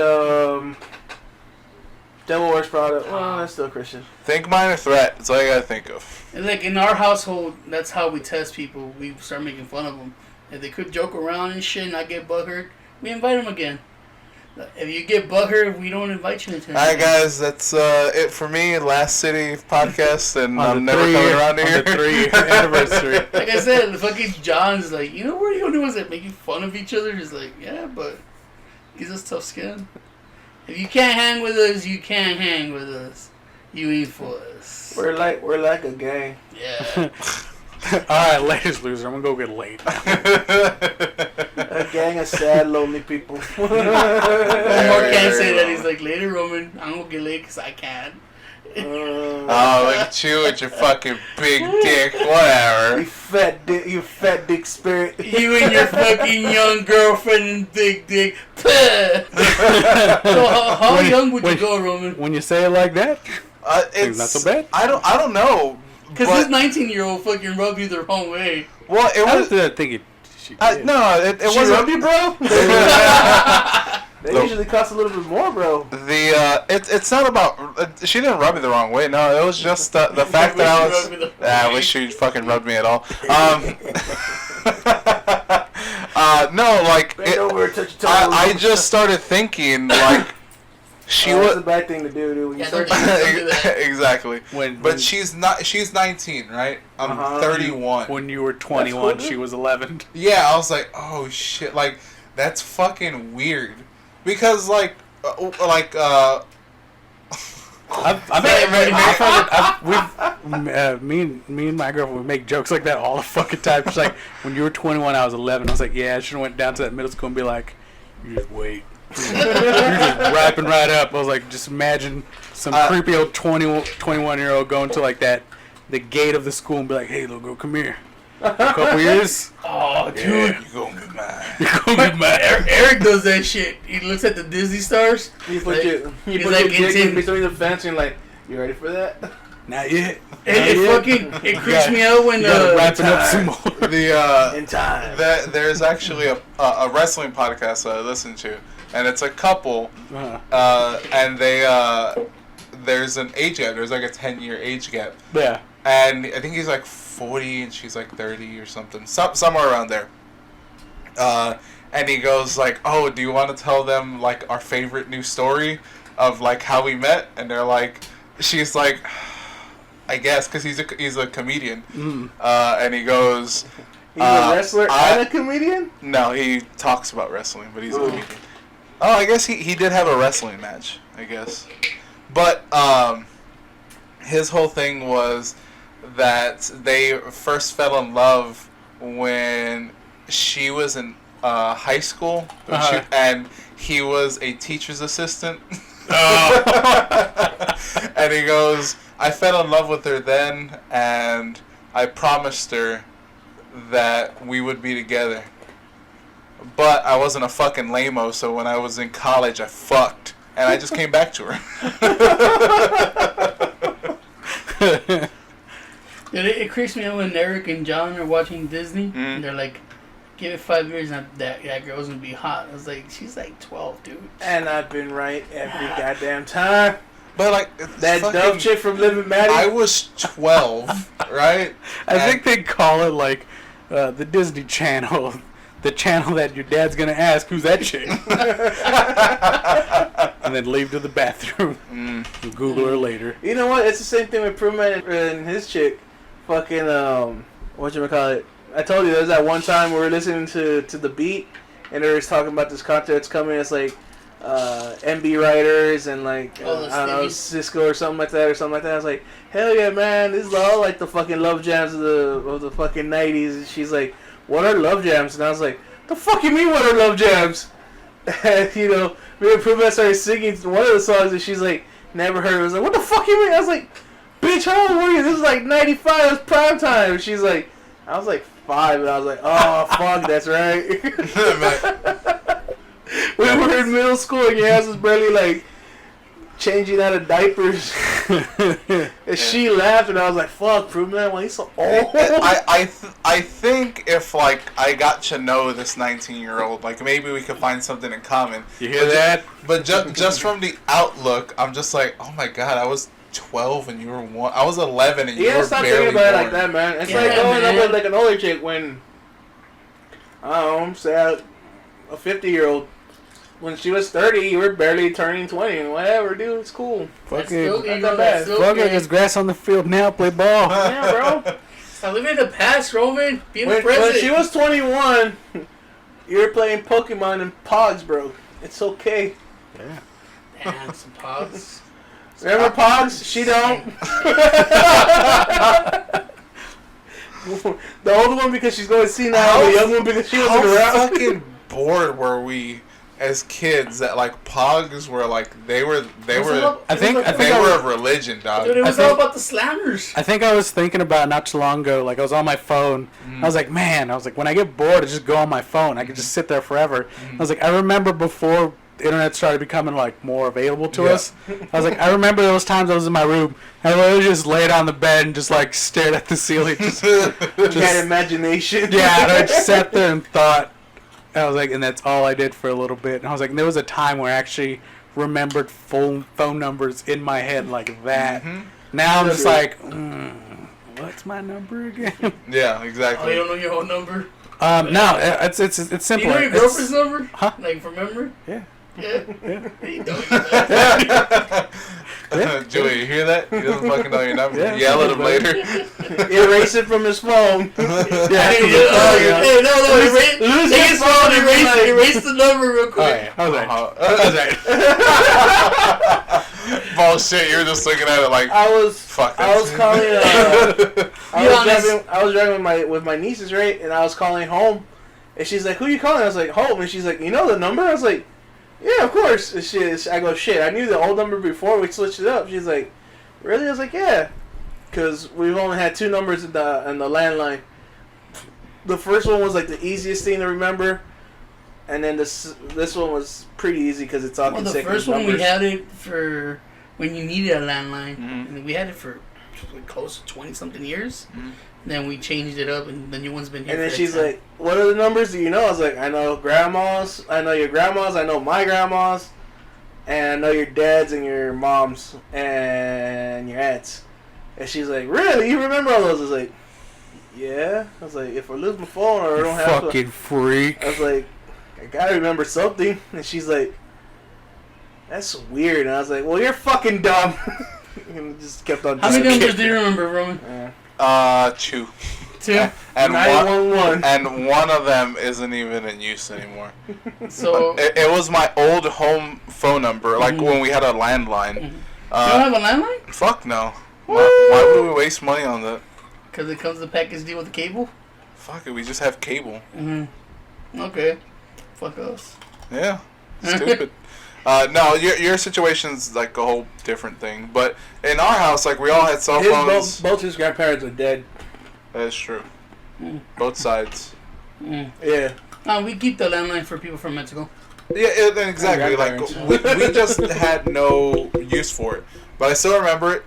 Devil Wears Prada. Well, that's still Christian. Think Minor Threat. That's all you gotta think of. And like in our household, that's how we test people. We start making fun of them. If they could joke around and shit and not get butthurt, we invite them again. If you get butthurt, we don't invite you into Alright, guys, that's it for me. Last City podcast, and on I'm the never coming around to on here. the 3-year anniversary. Like I said, the fucking John's like, you know, we're the only ones that making fun of each other. He's like, yeah, but gives us tough skin. If you can't hang with us, you can't hang with us. You ain't for us. We're like a gang. Yeah. All right, latest loser. I'm gonna go get laid. A gang of sad, lonely people. Omar can't say that. He's like, later, Roman, I'm gonna get laid because I can. Oh, look at you with your fucking big dick. Whatever. You fat dick spirit. You and your fucking young girlfriend and big dick. So how young would you go, Roman? When you say it like that, It's not so bad. I don't know. Because this 19-year-old fucking rubbed you the wrong way. Well, it I was. was thinking she did. No, it She wasn't. rubbed you, bro? They usually cost a little bit more, bro. It's not about. She didn't rub me the wrong way. No, it was just the fact that I was. I wish she fucking rubbed me at all. No, like Bend over, touch your toes. I just started thinking like she That's a was bad thing to do, dude. When you Yeah, start don't do that. exactly. When She's not. She's 19, right? I'm Uh-huh. 31. when you were 21, That's cool, she was 11. Yeah, I was like, oh shit, like that's fucking weird, because like me and my girlfriend, we make jokes like that all the fucking time. She's like, when you were 21, I was 11. I was like, yeah, I should have went down to that middle school and be like, you just wait. You're just wrapping right up. I was like, just imagine some creepy old 21-year-old going to like the gate of the school and be like, hey, little girl, come here. A couple years. Oh, dude. yeah, you gonna be mine. You're gonna be mad. Eric does that shit. He looks at the Disney stars. You put Like, your he's dick like, in between the fence and like, you ready for that? Not yet. It creeps me out when You gotta wrap it up some more. In time. There's actually a wrestling podcast that I listen to, and it's a couple, and they there's an age gap. There's like a 10-year age gap, Yeah. and I think he's like 40 and she's like 30 or something, somewhere around there. And he goes like, "Oh, do you want to tell them like our favorite new story of like how we met?" And they're like, she's like, "I guess," because he's a comedian. And he goes, He's a wrestler and a comedian? No, he talks about wrestling, but he's a comedian. Oh, I guess he did have a wrestling match, I guess. But his whole thing was that they first fell in love when she was in high school, and he was a teacher's assistant. And he goes, I fell in love with her then, and I promised her that we would be together. But I wasn't a fucking lame-o, so when I was in college, I fucked. And I just came back to her. It creeps me out when Eric and John are watching Disney, and they're like, give it 5 years and that girl's gonna be hot. I was like, she's like 12, dude. And I've been right every goddamn time. But like That fucking, dumb chick from Living Maddie. I was 12, right? I think they call it like the Disney Channel, the channel that your dad's gonna ask, who's that chick? And then leave to the bathroom and Google her later. You know what? It's the same thing with Pruitt and his chick. Fucking, whatchamacallit. I told you, there was that one time we were listening to The Beat, and they were talking about this concert that's coming. It's like MB Writers and like, I don't know, Cisco or something like that. I was like, hell yeah, man. This is all like the fucking love jams of the fucking 90s. And she's like, what are love jams? And I was like, the fuck you mean what are love jams? And, you know, me and Pruitt started singing one of the songs, and she's like, never heard it. I was like, what the fuck you mean? I was like, bitch, how old were you? This is like 95, it was prime time. And she's like, I was like 5, and I was like, oh, fuck, that's right. We were in middle school, and your ass was barely like changing out of diapers. And she laughed, and I was like, fuck, Pruitt, man, why he's so old? I think if like I got to know this 19-year-old, like maybe we could find something in common. You hear that? But just from the outlook, I'm just like, oh my god, I was 12 and you were 1. I was 11 and you were stop barely thinking about born. it like that, man. It's Yeah, like going man. up with like an older chick when, I don't know, say a 50-year-old. When she was 30, you were barely turning 20. Whatever, dude, it's cool. That's Fucking, still not ego, that that's bad. still fuck it, gay. there's grass on the field now, play ball. Yeah, bro. Stop living in the past, Roman. Be in the When present. she was 21, you were playing Pokemon and Pogs, bro. It's okay. Yeah. Damn, some pogs. Remember Pogs? She don't. The old one because she's going to see now, the young one because she wasn't How around. fucking bored were we as kids that like Pogs were like they were I think they were a religion, dog. Dude, it was all about the slammers. I think I was thinking about it not too long ago. Like I was on my phone. I was like, man. I was like, when I get bored, I just go on my phone. I could just sit there forever. I was like, I remember before the internet started becoming like more available to us. I was like, I remember those times I was in my room. I literally just laid on the bed and just like stared at the ceiling. Just had imagination. Yeah, and I just sat there and thought. I was like, and that's all I did for a little bit. And I was like, and there was a time where I actually remembered phone numbers in my head like that. Now I'm just like, what's my number again? Yeah, exactly. Oh, you don't know your own number? No, it's simple. Do you know your girlfriend's number? Huh? Like from memory? Yeah. Yeah. Yeah. You don't. Joey, you hear that? He doesn't fucking know your number. Yeah. Yell at him later. Erase it from his phone. Yeah. Hey, no, erase. Take his phone, erase the number real quick. Oh, yeah. I was like, Bullshit, you were just looking at it like, I was fuck that I was shit. calling. honest. I was driving with my nieces, right? And I was calling home, and she's like, "Who you calling?" I was like, "Home." And she's like, "You know the number?" I was like, "Yeah, of course." And I go, "Shit, I knew the old number before we switched it up." She's like, "Really?" I was like, "Yeah," because we've only had two numbers in the landline. The first one was like the easiest thing to remember, and then this one was pretty easy because it's all Well, the consecutive first one numbers. we had it for when you needed a landline, Mhm. and we had it for like, close to 20-something years. Mhm. Then we changed it up, and the new one's been here. And then for she's that like, "What are the numbers do you know?" I was like, "I know grandma's. I know your grandma's. I know my grandma's, and I know your dad's and your mom's and your aunt's." And she's like, "Really? You remember all those?" I was like, "Yeah." I was like, "If I lose my phone or I don't have fucking to," freak. I was like, "I gotta remember something." And she's like, "That's weird." And I was like, "Well, you're fucking dumb." And just kept on. How many just numbers do you remember, Roman? Two. Two. And 911. and one of them isn't even in use anymore. So It was my old home phone number, like Mhm. when we had a landline. you don't have a landline? Fuck no. Why would we waste money on that? Because it comes the package deal with the cable. Fuck it, we just have cable. Okay. Fuck us. Yeah, stupid. No, your situation's like a whole different thing. But in our house, like we all had cell phones. Both his grandparents are dead. That's true. Mm. Both sides. Yeah. We keep the landline for people from Mexico. Yeah, exactly. Like we just had no use for it. But I still remember it.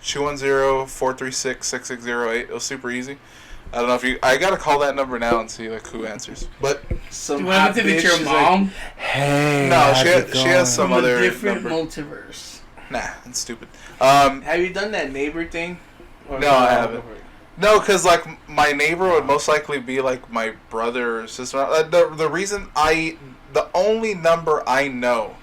210-436-6608. It was super easy. I don't know if you. I gotta call that number now and see like who answers. But Some Do I have to be your mom? Hey. no, she has some From other a different number. multiverse. Nah, it's stupid. Have you done that neighbor thing? Or No, I haven't. No, because like my neighbor would most likely be like my brother or sister. The reason the only number I know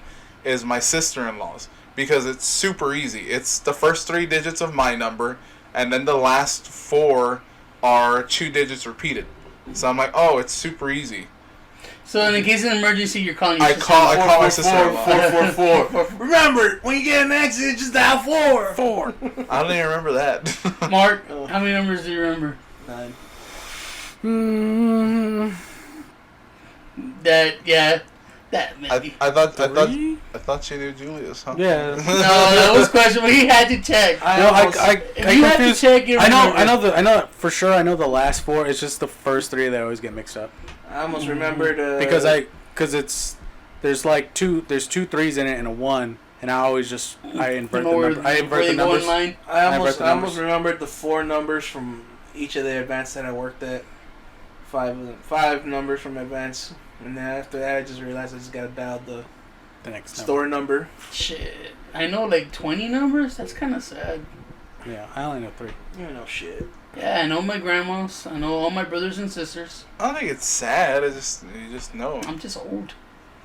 is my sister-in-law's because it's super easy. It's the first 3 digits of my number, and then the last 4 are 2 digits repeated. So I'm like, oh, it's super easy. So in the case of an emergency, you're calling your I sister. call my sister-in-law. 444. Remember, when you get an accident, just dial 4. I don't even remember that. Mark, how many numbers do you remember? 9. That maybe. I thought she knew Julius, huh? Yeah. No, that was questionable. He had to check. No, I If you had to confused. check, you I remember. know for sure. I know the last 4. It's just the first 3 that always get mixed up I almost remembered. because there's 2 3s in it and a 1, and I always just invert the number. I invert the numbers. Line. I invert the almost numbers. remembered the 4 numbers from each of the events that I worked at. 5 numbers from events, and then after that, I just realized I just gotta dial the The next store number. Shit. I know like 20 numbers. That's kind of sad. number. Yeah, I only know 3. You know shit. Yeah, I know my grandmas. I know all my brothers and sisters. I don't think it's sad. You just know. I'm just old.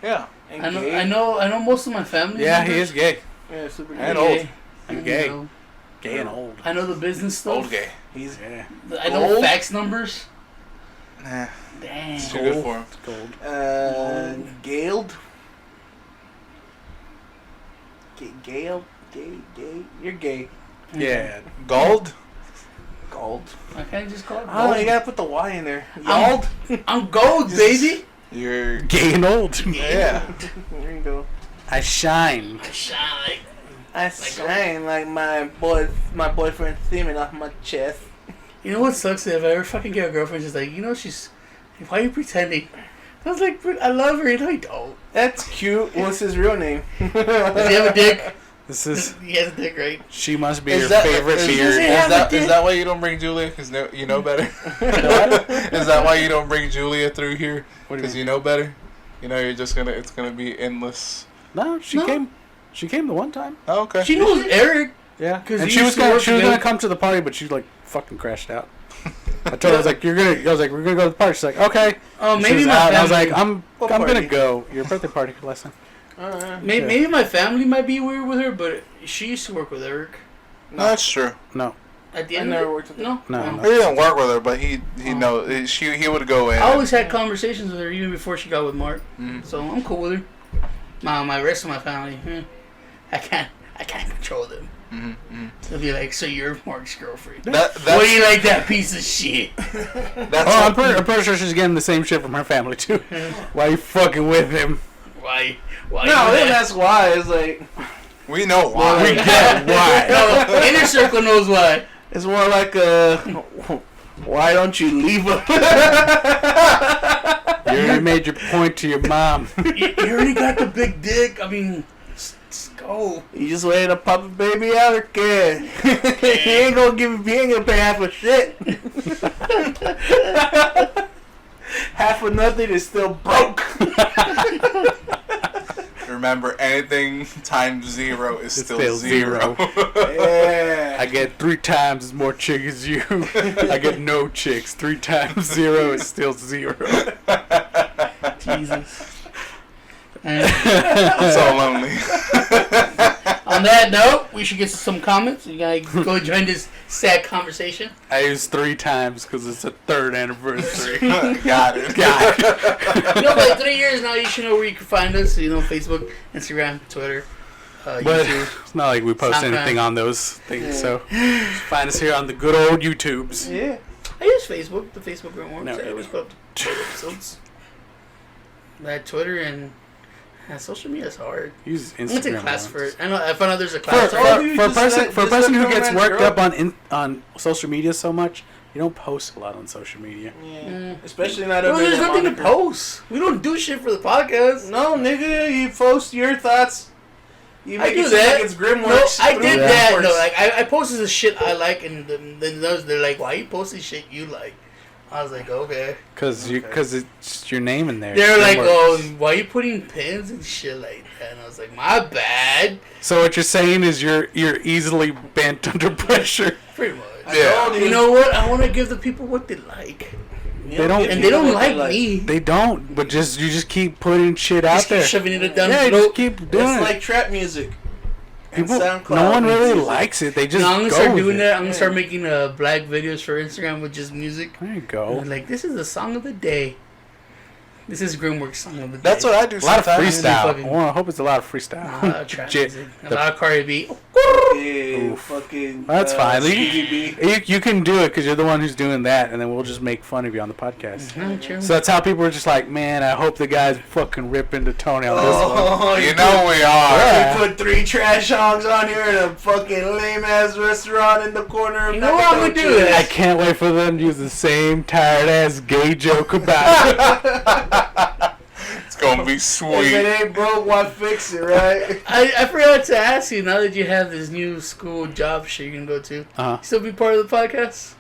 Yeah. And I know. gay. I know most of my family. Yeah, members. he is gay. Yeah, super And gay. old. I'm gay. You know, Gay and old. I know the business stuff. Old gay. He's Yeah. I know Old? fax numbers. Nah. Damn. It's too good for him. It's gold. Galed. Gale. Gay. You're gay. Yeah. Gold? Gold. I can't just call it Oh, you gold. gotta put the Y in there. I'm- Gold. I'm gold, baby. You're Gay and old. yeah. There you go. I shine. I shine like my boyfriend theming off my chest. You know what sucks? If I ever fucking get a girlfriend, she's like, you know, why are you pretending? I was like, I love her. No, I don't. That's cute. What's his real name? Does he have a dick? This is. He has a dick, right? She must be Is your that- favorite is- beard. Is that why you don't bring Julia? Because you know better. Is that why you don't bring Julia through here? What do you Because mean? you know better. You know it's gonna be endless. No, she No. came. She came the one time. Oh, okay. She knows Eric. Yeah, 'Cause and he she was used to gonna work gonna with- come to the party, but she like fucking crashed out. I told her I was like, I was like, we're gonna go to the party. She's like, okay. Oh, She maybe was my out, and I was family. like, I'm What gonna party? go. Your birthday party last time. Maybe my family might be weird with her, but she used to work with Eric. No, that's true. No, At the I end, never of it? worked with her. No. No. He didn't work with her, but he knows he would go in. I always had conversations with her even before she got with Mark, Mhm. so I'm cool with her. My rest of my family, I can't control them. Mm-hmm. They'll be like, so you're Mark's girlfriend. That's What do you like that piece of shit? that's I'm pretty sure she's getting the same shit from her family too. Why you fucking with him? Why? No, you then that? that's why. It's like we know why. We get why. No, inner circle knows why. it's more like a. Why don't you leave her? You already made your point to your mom. You already got the big dick. I mean, just go. You just waiting to pop a baby out or kid. He ain't gonna pay half a shit. Half of nothing is still broke. Remember, anything times 0 is It's still still 0. Yeah. I get 3 times as more chicks as you. I get no chicks. 3 times 0 is still 0. Jesus. And I'm so lonely. on that note, we should get some comments. You gotta go join this sad conversation. I use 3 times because it's the 3rd anniversary. Got it. You know, by 3 years now, you should know where you can find us. You know, Facebook, Instagram, Twitter, But YouTube. it's not like we post SoundCloud. anything on those things, so just find us here on the good old YouTubes. Yeah. I use Facebook. The Facebook room works. No, I always put up episodes. That Twitter and social media is hard. Use I'm gonna take Instagram. a class once. for it. I know. I found out there's a For, class. for, Oh, you for a just person, let- for a just person let who the gets romance worked grow. up on social media so much, you don't post a lot on social media. Yeah. Especially not Well, under there's that nothing to moniker. post. We don't do shit for the podcast. No, nigga, you post your thoughts. You I make do it seem that. like it's Grimworks. No, I through did Yeah. that. Grimworks. No, like I posted the shit I like, and then they're like, "Why you posting shit you like?" I was like, "Okay." Cause Okay. it's your name in there. They're It like, works. "Oh, why you putting pins and shit like that?" And I was like, "My bad." So what you're saying is you're easily bent under pressure. Pretty much. Yeah. You know what? I want to give the people what they like, You They don't- give and they people don't what like me. They don't, but you just keep putting shit out Just keep there. shoving it down Yeah, the you throat. just keep doing It's it. like trap music. And People, SoundCloud no one really music. likes it. They just No, I'm gonna go start with doing it. that. I'm gonna Yeah. start making black videos for Instagram with just music. There you And go. like, this is the song of the day. This is Grimworks song of the day. That's what I do A lot of sometimes. freestyle. fucking- Well, I hope it's a lot of freestyle. A lot of trap J- music. A the- lot of Cardi B. Yeah, Oof. fucking. That's fine. Stevie B. You can do it because you're the one who's doing that, and then we'll just make fun of you on the podcast. True. So that's how people are just like, man, I hope the guy's fucking ripping the toenail this one. Oh, You know we are. Yeah. You put 3 trash songs on here in a fucking lame ass restaurant in the corner of You know what I'm gonna do? I can't wait for them to use the same tired ass gay joke about it. It's gonna be If sweet. it ain't broke, why fix it, right? I forgot to ask you, now that you have this new school job shit you're gonna go to, Uh-huh. you still be part of the podcast?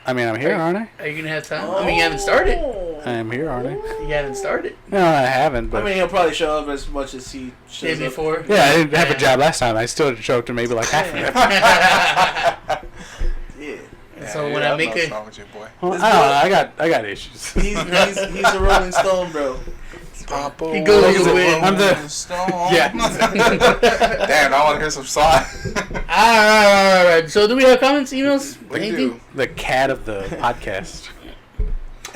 I mean, I'm here, aren't I? Are you gonna have time? I mean, you haven't started. I am here, aren't I? You haven't started. No, I haven't. I But mean, he'll probably show up as much as he Day shows up. before. yeah, I didn't have a job last time. I still didn't show up to maybe like half of it. Yeah. So when I make it, it, wrong with you, boy. Well, I don't know. I got issues. He's a Rolling Stone, bro. He goes What with- I'm the- Yeah. Damn, I want to hear some song. alright. So do we have comments, emails, We anything? do. The cat of the podcast.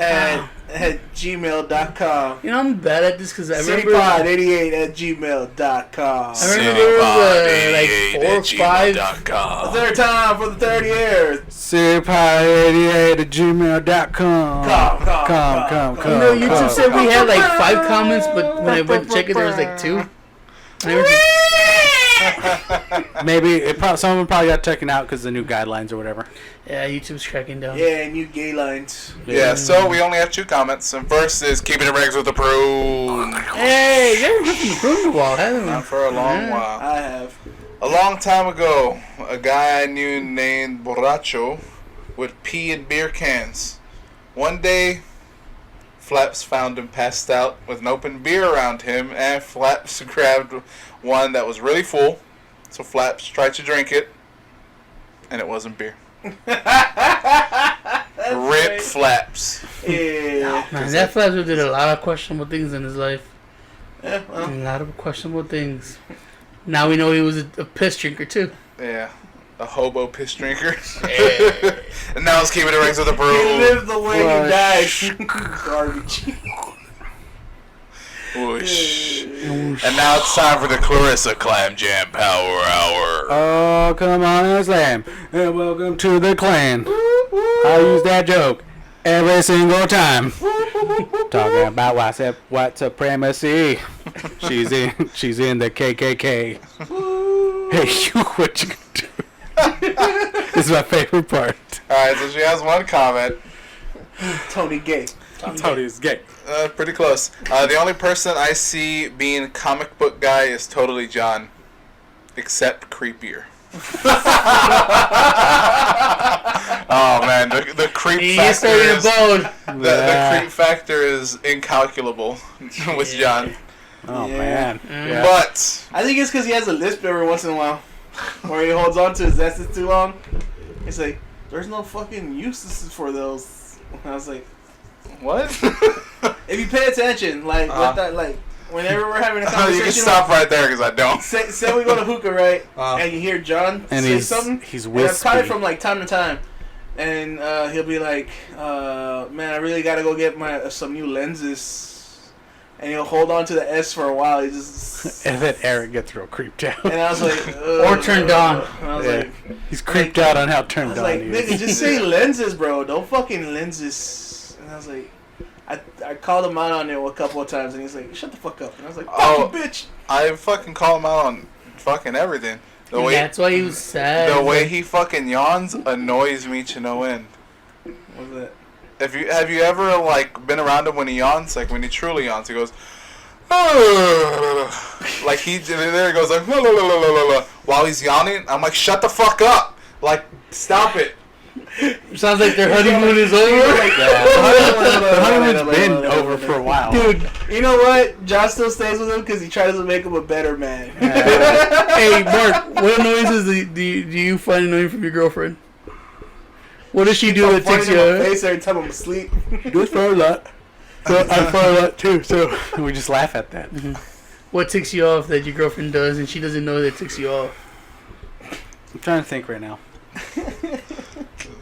at gmail.com. You know, I'm bad at this because I remember. Citypod88 at gmail.com. I remember there was like 4 or 5. The third time for the 30 years. Citypod88 at gmail.com. Come. You know, YouTube said we had like 5 comments, but when I went to check it, there was like 2. Maybe some of them probably got taken out because of the new guidelines or whatever. Yeah, YouTube's cracking down. Yeah, new gay lines. Yeah, so we only have 2 comments. And first is keeping it regs with the prune. Hey, you haven't heard from the prune in a while, haven't we? Not for a long while. I have. A long time ago, a guy I knew named Borracho would pee in beer cans. One day, Flaps found him passed out with an open beer around him, and Flaps grabbed one that was really full. So Flaps tried to drink it, and it wasn't beer. Rip Flaps. Yeah. Man, that Flaps did a lot of questionable things in his life. Yeah, well. A lot of questionable things. Now we know he was a piss drinker, too. Yeah. A hobo piss drinker. And now let's keep it regs with the He brew. lived the way he died. Garbage. Whoosh. And now it's time for the Clarissa Clam Jam Power Hour. Oh, come on and slam. And welcome to the clan. I use that joke every single time. Talking about white supremacy. She's in the KKK. Hey, you, what you gonna do? This is my favorite part. Alright, so she has one comment. Tony Gay. Tony's gay. Pretty close. The only person I see being comic book guy is totally John. Except creepier. Oh man, the creep factor is, the creep factor is incalculable with John. Oh Yeah. man. Yeah. But I think it's because he has a lisp every once in a while. Where he holds on to his S's too long. It's like, there's no fucking uses for those. I was like, what? if you pay attention, like, with that, like, whenever we're having a conversation. You can stop right there because I don't. Say we go to hookah, right? And you hear John And say something. he's And that's probably wispy. from like time to time. And he'll be like, man, I really gotta go get some new lenses. And he'll hold on to the S for a while. He just. And then Eric gets real creeped out. And I was like, Or turned on. And I was Yeah. like, He's creeped out on how I turned was on like, he nigga, is. just say lenses, bro. Don't fucking lenses. And I was like, I called him out on it a couple of times, and he's like, shut the fuck up. And I was like, fuck you, bitch. I fucking call him out on fucking everything. The way That's why he was sad. the way he fucking yawns annoys me to no end. What was that? Have you ever like been around him when he yawns? Like when he truly yawns, he goes. Like he goes like while he's yawning. I'm like, shut the fuck up! Like, stop it. Sounds like their honeymoon is over. The honeymoon's been over for a while. Dude, you know what? John still stays with him because he tries to make him a better man. Hey, Mark, what annoyances do you find annoying from your girlfriend? What does she do that takes in my you? face every time I'm asleep. Do it for a lot. So I fart a lot too, so we just laugh at that. What ticks you off that your girlfriend does and she doesn't know that it ticks you off? I'm trying to think right now.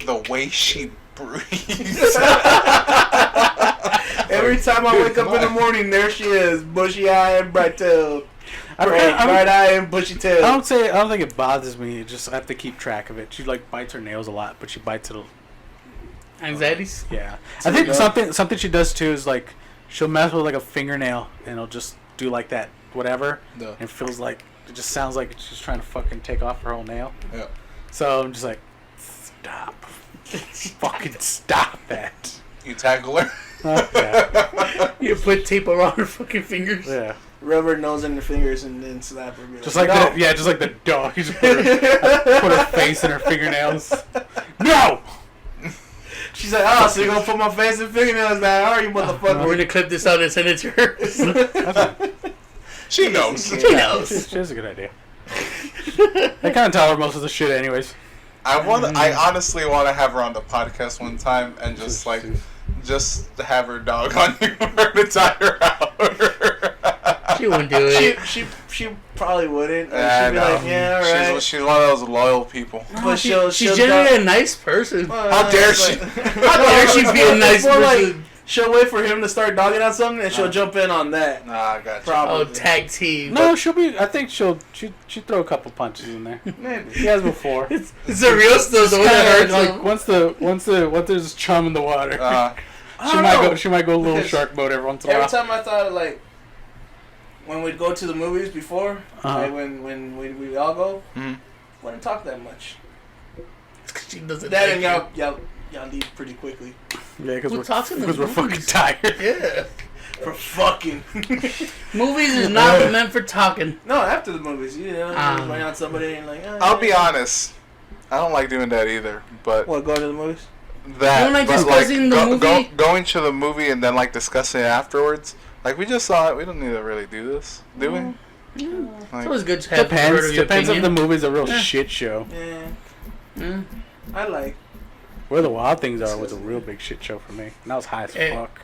The way she breathes. Every time I wake up in the morning, there she is, bushy eye and bright tail. Bright eye and bushy tail. I don't think it bothers me. Just I have to keep track of it. She like bites her nails a lot, but she bites it. Anxieties? Yeah, I think something she does too is like she'll mess with like a fingernail and it'll just do like that whatever. No. And it feels like it just sounds like she's trying to fucking take off her whole nail. Yeah. So I'm just like, stop, fucking stop that. You tackle her. Yeah. You put tape around her fucking fingers? Yeah. Rub her nose in her fingers and then slap her. Just like no. just like the dog. You just put her face in her fingernails. No. She's like, oh, so you're gonna put my face in fingernails now, are you, motherfucker? We're gonna clip this out and send it to her. She knows. She knows. She has a good idea. I kind of tell her most of the shit anyways. I honestly want to have her on the podcast one time and just have her dog on you for an entire hour. She wouldn't do it. She probably wouldn't. Yeah, She'd be like, yeah, alright. She's one of those loyal people. But she'll She's generally a nice person. How dare she? How dare she be a nice person? she'll wait for him to start dogging on something, and she'll jump in on that. Nah, I got you. Probably. Oh, tag team. No, she'll be. I think she'll throw a couple punches in there. Maybe. She has before. It's the real stuff. The one that hurts. Like once there's chum in the water, she might go a little Because shark mode every once in a every while. time I thought like when we'd go to the movies before, Uh-huh. like when we all go, Mhm. wouldn't talk that much. She doesn't. That and like y'all leave pretty quickly Yeah, because Who talks in the we're fucking movies? tired. Yeah. for fucking. Movies is not meant for talking. No, after the movies, you know, Ah. going on somebody and like. I'll be honest. I don't like doing that either. But What, going to the movies? that, You don't like but, discussing the movie? going to the movie and then like discussing it afterwards. Like we just saw it. We don't need to really do this, do we? It's Like, always good to have Depends. your Depends if opinion. the movie's a real Yeah. shit show. Yeah, Mm. I like. Where the Wild Things Are was a real big shit show for me. And that was high as Hey. fuck.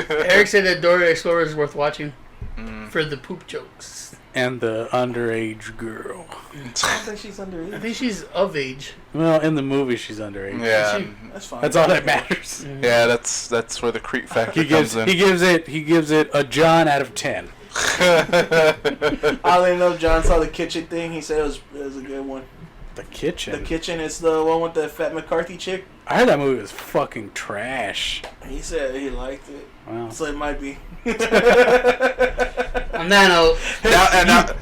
Eric said that Dora the Explorer is worth watching Mm. for the poop jokes. And the underage girl. I don't think she's underage. I think she's of age. Well, in the movie, she's underage. Yeah, That's fine. That's all that matters. yeah. That's where the creep factor He gives comes in. he gives it a John out of 10. I only know John saw the kitchen thing. He said it was a good one. The Kitchen. The kitchen is the one with the fat McCarthy chick. I heard that movie was fucking trash. He said he liked it, Wow. so it might be. On that note, I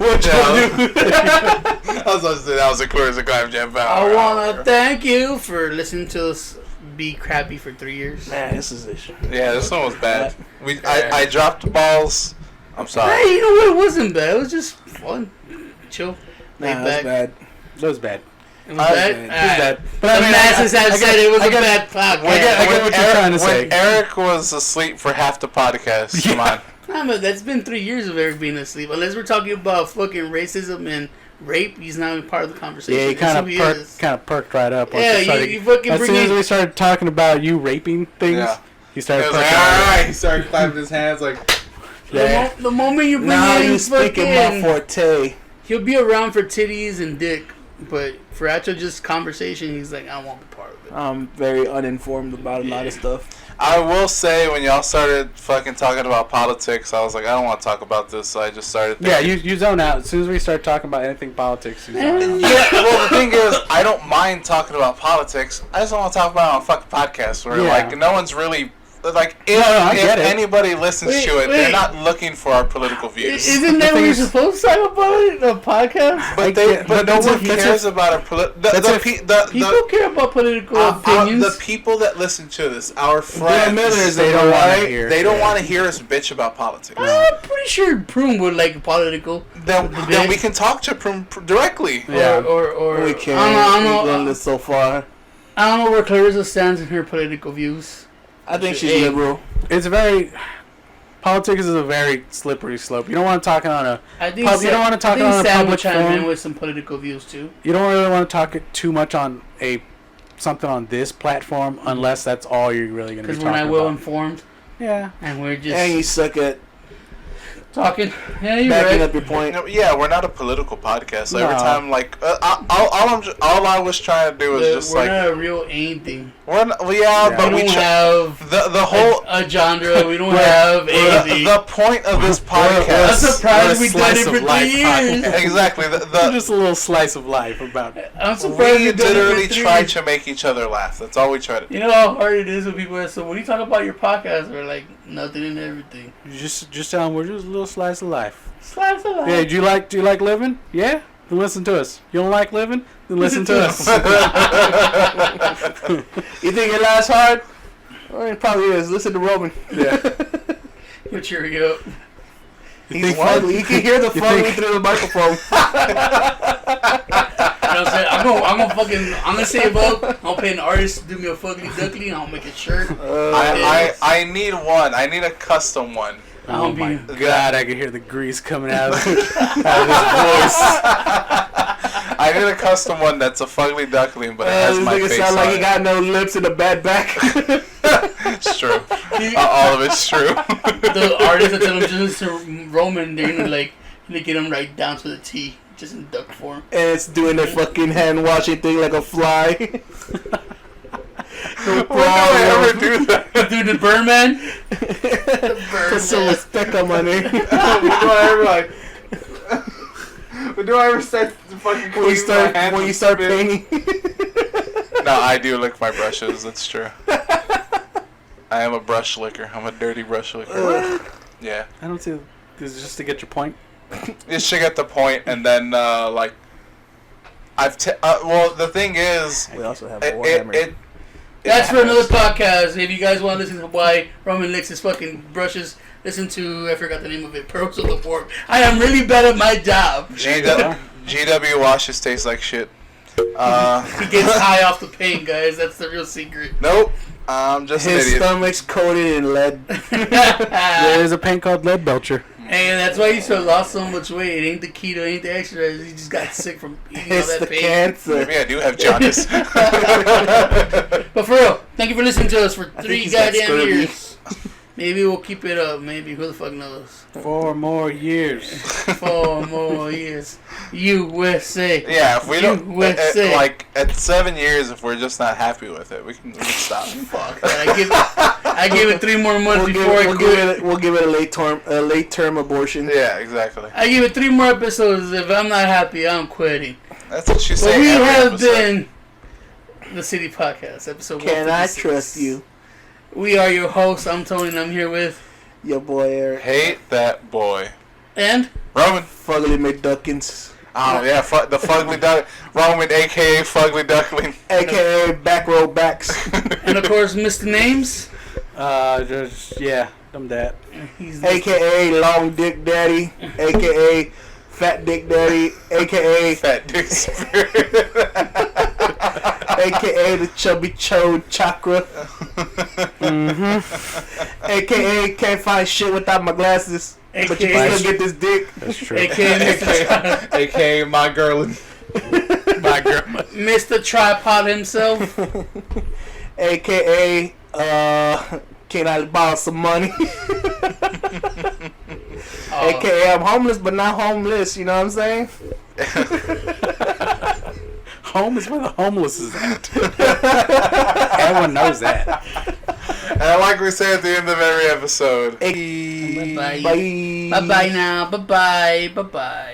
was supposed to say that was the clearest of Clive Jam I Power. want to thank you for listening to us be crappy for 3 years. Man, this is it. Yeah, this one was bad. I dropped balls. I'm sorry. Hey, you know what? It wasn't bad. It was just fun. Chill. Laid Nah, that's back. bad. That was bad. It was bad? It was bad. But the masses have said it was a bad podcast. I get what you're trying to say. When Eric was asleep for half the podcast, come on. Nah, but that's been 3 years of Eric being asleep. Unless we're talking about fucking racism and rape, he's not even part of the conversation. Yeah, he That's kind who of perked right up. Yeah, you fucking as bring soon as in- we started talking about you raping things, Yeah. he He started was perking like, right up. alright. He started clapping his hands like, Yeah. The moment you bring Now in you speaking my fucking... forte. He'll be around for titties and dick, but for actual just conversation, he's like, I won't be part of it. I'm very uninformed about a lot of stuff. I will say, when y'all started fucking talking about politics, I was like, I don't want to talk about this, so I just started Yeah, thinking. you zone out. As soon as we start talking about anything politics, you zone out. Yeah, well, the thing is, I don't mind talking about politics. I just don't want to talk about it on a fucking podcast where, Yeah. like, no one's really... Like, if, I get it. anybody listens Wait, to it, wait. they're not looking for our political views. Isn't that The what thing you're is- supposed to talk about in a podcast? But no that's one if- that's cares if- about our political... People care about political opinions. The people that listen to this, our Bill friends, Miller's they they don't don't wanna right? hear. they don't Yeah. want to hear us bitch about politics. I'm pretty sure Prune would like political. Then we can talk to Prum directly. Yeah. Or We can't. I We've don't gone know. this so far. I don't know where Clarissa stands in her political views. I think she's Hey. liberal. It's very... Politics is a very slippery slope. You don't want to talk on a... I think You don't wanna talk I think on a Sam public would chime in forum. with some political views too. You don't really want to talk it too much on something on this platform unless that's all you're really going to be Because talking we're not about. well informed Yeah. and we're just And you suck at talking. Yeah, you're backing right. up your point. Yeah, we're not a political podcast. So every No. time, like, all I was trying to do was just We're like, not a real anything. well, yeah, Yeah. but We we don't try. have The whole a genre. We don't have anything. the point of this I'm podcast. surprised we're we've a done it slice for of life 3 years. podcast. Exactly. Just a little slice of life about it. I'm surprised We we've done it literally for 3 try years. to make each other laugh. That's all we try to do. You know how hard it is when people are so when you talk about your podcast, we're like nothing and everything. You just tell them we're just a little slice of life. Slice of life. Yeah, do you like living? Yeah? Then listen to us. You don't like living? Then listen to us. You think it lasts hard? Well, it probably is. Listen to Roman. Yeah. You're cheering up. He's fugly. You can hear the fugly think- through the microphone. You know what I'm saying? I'm gonna save up. I'll pay an artist to do me a fugly duckly and I'll make a shirt. I need one. I need a custom one. Oh I'll my be- god, I can hear the grease coming out of his voice. I need a custom one that's a fugly duckling, but it has This my nigga face sound like on he it. got no lips and a bad back. It's true. All of it's true. The artist that tell him just to Roman, they're gonna like get him right down to the T, just in duck form. And it's doing the fucking hand washing thing like a fly. When do I ever do that? Dude, the Birdman. Put some respect on my name. When do I ever like? When do I ever start to fucking clean my hands When you with start spit? painting. No, I do lick my brushes. That's true. I am a brush licker. I'm a dirty brush licker. Yeah. I don't see. This is just to get your point. Just to get the point, and then like well, the thing is, We also have it, Warhammer. it That's for another has- podcast. If you guys want to listen to why Roman licks his fucking brushes, listen to, I forgot the name of it, Pearls of the Fork. I am really bad at my job. GW washes taste like shit. He gets high off the paint, guys. That's the real secret. Nope. I'm just an His idiot. stomach's coated in lead. There's a paint called Lead Belcher. And that's why he lost so much weight. It ain't the keto, it ain't the exercise. He just got sick from eating all It's that the paint. cancer. Maybe I do have jaundice. But for real, thank you for listening to us for think 3 he's got goddamn scurvy. years. Maybe we'll keep it up. Maybe. Who the fuck knows? 4 more years. 4 more years. USA. Yeah, if we don't USA. like at 7 years, if we're just not happy with it, we can stop. Fuck that. I give it 3 more months We'll before I quit. we'll give it a late term abortion. Yeah, exactly. I give it 3 more episodes. If I'm not happy, I'm quitting. That's what you But say. we every have episode. been the City Podcast, episode Can I 156. trust you? We are your hosts. I'm Tony, and I'm here with Your boy Eric. Hate that boy. and Roman. Fugly McDuckins. Oh yeah, the Fugly Duck. Roman, aka Fugly Duckling. AKA Back Row Backs. and of course Mr. Names. Just them that. He's AKA Long Dick Daddy. AKA Fat Dick Daddy. AKA Fat Dick Spirit. AKA the Chubby Chode Chakra. AKA can't find shit without my glasses. But you AKA can still get this dick. That's true. AKA Mr. AKA my girl. My girl. Mr. Tripod himself. AKA can I borrow some money? AKA I'm homeless but not homeless, you know what I'm saying? Home is where the homeless is at. Everyone knows that. And like we say at the end of every episode. Bye-bye. Bye. Bye-bye now. Bye-bye. Bye-bye.